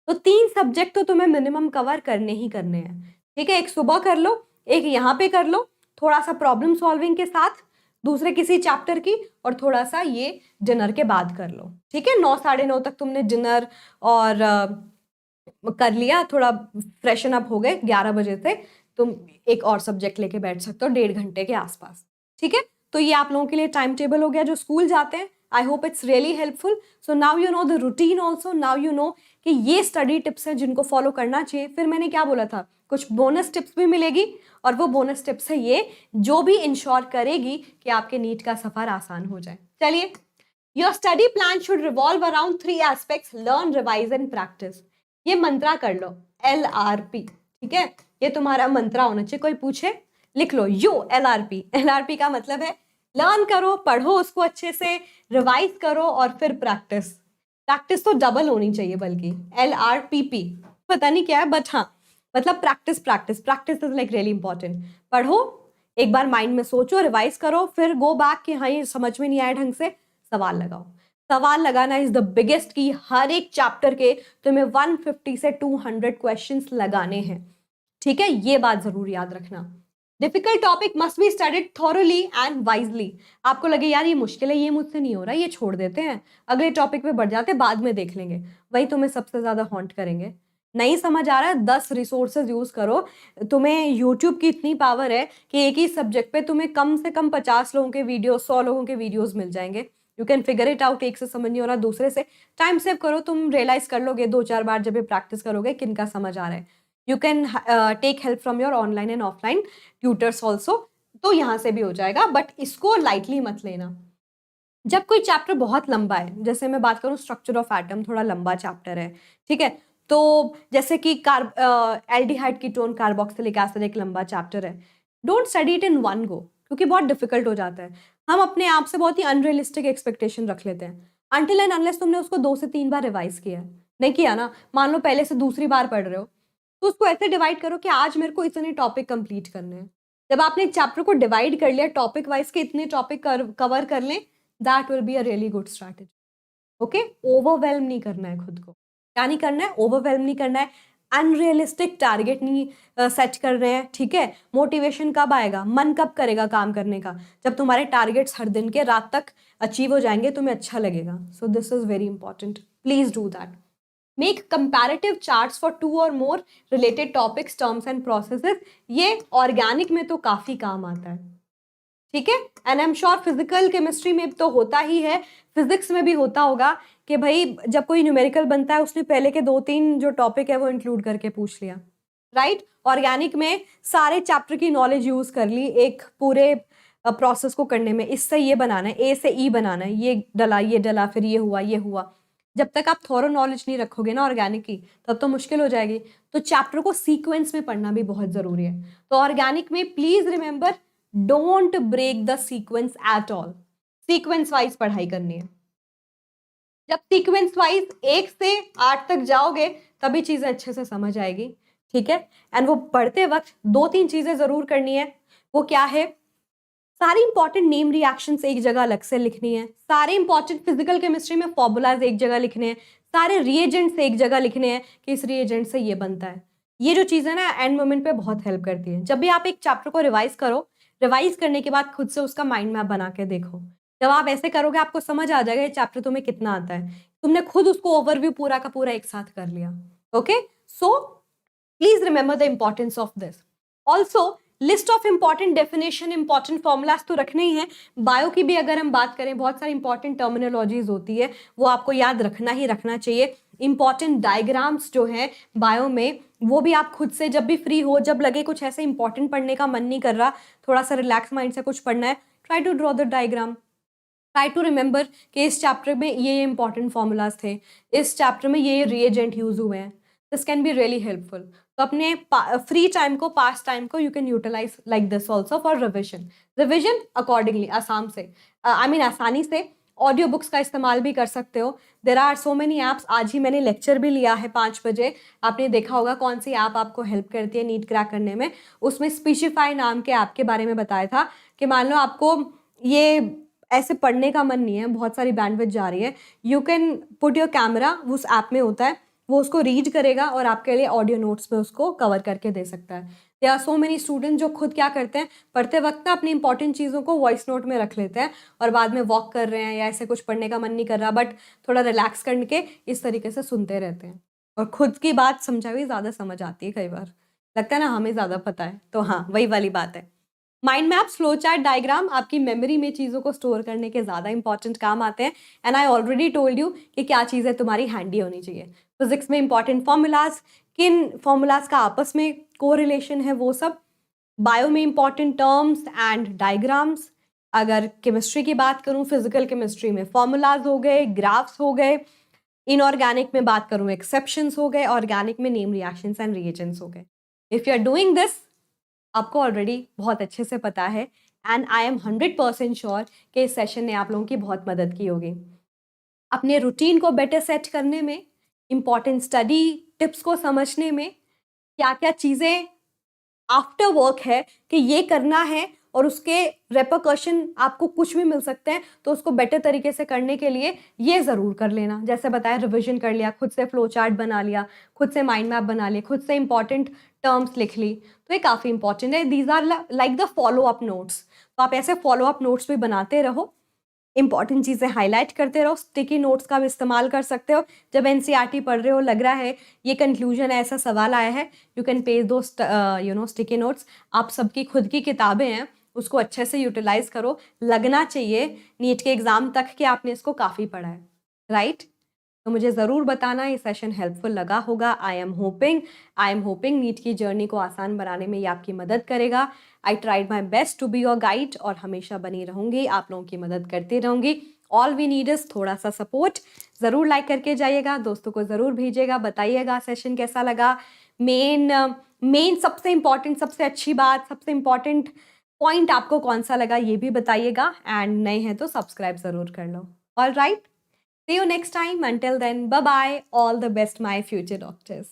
तो 3 सब्जेक्ट तो तुम्हें मिनिमम कवर करने ही करने हैं, ठीक है। एक सुबह कर लो, एक यहाँ पे कर लो, थोड़ा सा प्रॉब्लम सॉल्विंग के साथ दूसरे किसी चैप्टर की, और थोड़ा सा ये डिनर के बाद कर लो, ठीक है। 9, 9:30 तक तुमने डिनर और कर लिया, थोड़ा फ्रेशन अप हो गए, 11 बजे से तुम एक और सब्जेक्ट लेके बैठ सकते हो 1.5 घंटे के आसपास, ठीक है। तो ये आप लोगों के लिए टाइम टेबल हो गया जो स्कूल जाते हैं। I hope it's really helpful. So now you know the routine also, now you know कि ये स्टडी टिप्स हैं जिनको फॉलो करना चाहिए। फिर मैंने क्या बोला था, कुछ बोनस टिप्स भी मिलेगी, और वो बोनस टिप्स है ये जो भी इंश्योर करेगी कि आपके नीट का सफर आसान हो जाए। चलिए your study plan should revolve around 3 aspects, learn, revise and practice. ये मंत्रा कर लो, LRP, ठीक है, ये तुम्हारा मंत्रा होना चाहिए। कोई पूछे लिख लो यो LRP। LRP का मतलब है लर्न करो, पढ़ो उसको अच्छे से, रिवाइज करो और फिर प्रैक्टिस। प्रैक्टिस तो डबल होनी चाहिए, बल्कि LRPP पता नहीं क्या है, बट हाँ मतलब practice practice practice is like really important. पढ़ो, एक बार माइंड में सोचो, रिवाइज करो, फिर गो बैक कि हाँ ये समझ में नहीं आया ढंग से, सवाल लगाओ। सवाल लगाना इज द बिगेस्ट की। हर एक चैप्टर के तुम्हें 150 से 200 क्वेश्चंस लगाने हैं, ठीक है, ये बात जरूर याद रखना। Difficult topic must be studied thoroughly and wisely. आपको लगे यार ये मुश्किल है, ये मुझसे नहीं हो रहा, ये छोड़ देते हैं, अगले टॉपिक पे बढ़ जाते हैं, बाद में देख लेंगे, वही तुम्हें सबसे ज्यादा हॉन्ट करेंगे। नहीं समझ आ रहा है, 10 रिसोर्सेज यूज करो। तुम्हें यूट्यूब की इतनी पावर है कि एक ही सब्जेक्ट पे तुम्हें कम से कम 50 लोगों के वीडियो, 100 लोगों के वीडियोस मिल जाएंगे। You can figure it out. एक से समझ नहीं हो रहा, दूसरे से टाइम सेव करो, तुम रियलाइज कर लोगे 2-4 बार जब ये प्रैक्टिस करोगे किनका समझ आ रहा है। You can take help from your online and offline tutors also, तो यहाँ से भी हो जाएगा, बट इसको लाइटली मत लेना। जब कोई चैप्टर बहुत लंबा है, जैसे मैं बात करूं स्ट्रक्चर ऑफ एटम, थोड़ा लंबा चैप्टर है, ठीक है, तो जैसे कि एल्डिहाइड कीटोन कार्बोक्सिलिक एसिड एक लंबा चैप्टर है, don't study it in one go, क्योंकि बहुत डिफिकल्ट हो जाता है। हम अपने आप से बहुत ही अनरियलिस्टिक एक्सपेक्टेशन रख लेते हैं, अनटिल एंड अनलेस तुमने उसको 2 से 3 बार रिवाइज किया है। नहीं किया ना, मान लो पहले से दूसरी बार पढ़ रहे हो, तो उसको ऐसे डिवाइड करो कि आज मेरे को इतने टॉपिक कंप्लीट करने हैं। जब आपने एक चैप्टर को डिवाइड कर लिया टॉपिक वाइज के इतने टॉपिक कवर कर लें, that will be a really good strategy. Okay, overwhelm नहीं करना है खुद को। क्या नहीं करना है? ओवरवेल्म नहीं करना है, अनरियलिस्टिक टारगेट नहीं सेट कर रहे हैं, ठीक है। मोटिवेशन कब आएगा, मन कब करेगा काम करने का? जब तुम्हारे टारगेट्स हर दिन के रात तक अचीव हो जाएंगे, तुम्हें अच्छा लगेगा। So this is very important, please do that. Make comparative charts for 2 और more related topics, terms and processes. ये ऑर्गेनिक में तो काफी काम आता है, ठीक है, and I am sure physical chemistry में तो होता ही है, फिजिक्स में भी होता होगा कि भाई जब कोई न्यूमेरिकल बनता है उसने पहले के 2-3 जो टॉपिक है वो इंक्लूड करके पूछ लिया, राइट। ऑर्गेनिक में सारे चैप्टर की नॉलेज यूज कर ली एक पूरे प्रोसेस को करने में। इससे ये बनाना है, ए से ई बनाना है, ये डला फिर ये हुआ ये हुआ। जब तक आप थोरो नॉलेज नहीं रखोगे ना ऑर्गेनिक की, तब तो मुश्किल हो जाएगी। तो चैप्टर को सीक्वेंस में पढ़ना भी बहुत जरूरी है। तो ऑर्गेनिक में please remember, don't break the sequence at all. Sequence wise पढ़ाई करनी है। जब सीक्वेंस वाइज 1 से 8 तक जाओगे तभी चीजें अच्छे से समझ आएगी, ठीक है। एंड वो पढ़ते वक्त 2-3 चीजें जरूर करनी है। वो क्या है? सारी इंपॉर्टेंट नेम रिएक्शंस एक जगह अलग से लिखनी है, सारे इंपॉर्टेंट फिजिकल केमिस्ट्री में फॉर्मूलाज एक जगह लिखने हैं, सारे रिएजेंट्स एक जगह लिखने हैं कि इस रिएजेंट से ये बनता है। ये जो चीज़ है ना एंड मोमेंट पे बहुत हेल्प करती है। जब भी आप एक चैप्टर को रिवाइज करो, रिवाइज करने के बाद खुद से उसका माइंड मैप बना के देखो। जब आप ऐसे करोगे आपको समझ आ जाएगा ये चैप्टर तुम्हें कितना आता है। तुमने खुद उसको ओवरव्यू पूरा का पूरा एक साथ कर लिया। Okay, so please remember the importance of this. Also list of important definition, important formulas तो रखने ही है। बायो की भी अगर हम बात करें, बहुत सारी इंपॉर्टेंट टर्मिनोलॉजीज होती है, वो आपको याद रखना ही रखना चाहिए। इंपॉर्टेंट डायग्राम्स जो है बायो में, वो भी आप खुद से जब भी फ्री हो, जब लगे कुछ ऐसे इंपॉर्टेंट पढ़ने का मन नहीं कर रहा, थोड़ा सा रिलैक्स माइंड से कुछ पढ़ना है, try to draw the diagram, try to remember कि इस चैप्टर में ये इंपॉर्टेंट फॉर्मूलाज थे, इस चैप्टर में ये रिएजेंट यूज हुए हैं। This can be really helpful. तो अपने फ्री टाइम को, पास टाइम को you can utilize like this also for revision accordingly, आसाम से आसानी से। ऑडियो बुक्स का इस्तेमाल भी कर सकते हो। There are so many apps. आज ही मैंने लेक्चर भी लिया है 5 बजे, आपने देखा होगा कौन सी ऐप आपको हेल्प करती है नीट क्रैक करने में। उसमें स्पीचिफाई नाम के ऐप के बारे में बताया था कि मान लो आपको ये ऐसे पढ़ने का मन नहीं है, बहुत सारी बैंडविड्थ जा रही है, you can put your camera, उस ऐप में होता है, वो उसको रीड करेगा और आपके लिए ऑडियो नोट्स में उसको कवर करके दे सकता है। There are so many student जो खुद क्या करते हैं, पढ़ते वक्त ना अपनी इंपॉर्टेंट चीज़ों को वॉइस नोट में रख लेते हैं और बाद में वॉक कर रहे हैं या ऐसे कुछ पढ़ने का मन नहीं कर रहा, बट थोड़ा रिलैक्स करके इस तरीके से सुनते रहते हैं। और खुद की बात समझा हुई ज़्यादा समझ आती है, कई बार लगता है ना हमें ज़्यादा पता है। तो हाँ, वही वाली बात है। Mind map, flow chart, diagram आपकी मेमोरी में चीज़ों को स्टोर करने के ज़्यादा इंपॉर्टेंट काम आते हैं। And I already told you कि क्या चीज़ें तुम्हारी हैंडी होनी चाहिए। फिजिक्स में इंपॉर्टेंट फॉर्मूलाज, किन फॉर्मूलाज का आपस में कोरिलेशन है वो सब। बायो में इंपॉर्टेंट टर्म्स एंड डायग्राम्स। अगर केमिस्ट्री की बात करूं, फिजिकल केमिस्ट्री में फॉर्मूलाज हो गए, ग्राफ्स हो गए, इनऑर्गेनिक में बात करूं एक्सेप्शंस हो गए, ऑर्गेनिक में नेम रिएक्शंस एंड रिएजेंट्स हो गए. If you are doing this, आपको ऑलरेडी बहुत अच्छे से पता है एंड आई एम 100% श्योर कि इस सेशन ने आप लोगों की बहुत मदद की होगी अपने रूटीन को बेटर सेट करने में, इंपॉर्टेंट स्टडी टिप्स को समझने में, क्या क्या चीज़ें आफ्टर वर्क है कि ये करना है और उसके रेपरकशन आपको कुछ भी मिल सकते हैं, तो उसको बेटर तरीके से करने के लिए ये ज़रूर कर लेना. जैसे बताया, रिविजन कर लिया, खुद से फ्लो चार्ट बना लिया, खुद से माइंड मैप बना लिया, खुद से इंपॉर्टेंट टर्म्स लिख ली, तो ये काफ़ी इंपॉर्टेंट है. These are like the follow up notes. तो आप ऐसे फॉलो अप नोट्स भी बनाते रहो, इंपॉर्टेंट चीज़ें हाईलाइट करते रहो. स्टिकी नोट्स का भी इस्तेमाल कर सकते हो. जब एनसीईआरटी पढ़ रहे हो, लग रहा है ये कंक्लूजन है, ऐसा सवाल आया है, यू कैन पेज दो स्टिकी नोट्स. आप सबकी खुद की किताबें हैं, उसको अच्छे से यूटिलाइज करो. लगना चाहिए नीट के एग्जाम तक कि आपने इसको काफ़ी पढ़ा है, राइट? तो मुझे ज़रूर बताना ये सेशन हेल्पफुल लगा होगा. आई एम होपिंग नीट की जर्नी को आसान बनाने में ये आपकी मदद करेगा. I tried my best to be your guide और हमेशा बनी रहूँगी, आप लोगों की मदद करती रहूँगी. ऑल वी नीड इज़ थोड़ा सा सपोर्ट. ज़रूर लाइक करके जाइएगा, दोस्तों को ज़रूर भेजिएगा, बताइएगा सेशन कैसा लगा. मेन सबसे इम्पॉर्टेंट, सबसे अच्छी बात, सबसे इम्पॉर्टेंट पॉइंट आपको कौन सा लगा ये भी बताइएगा. एंड नए हैं तो सब्सक्राइब ज़रूर कर लो. All right, see you next time. Until then, bye bye. All the best, my future doctors.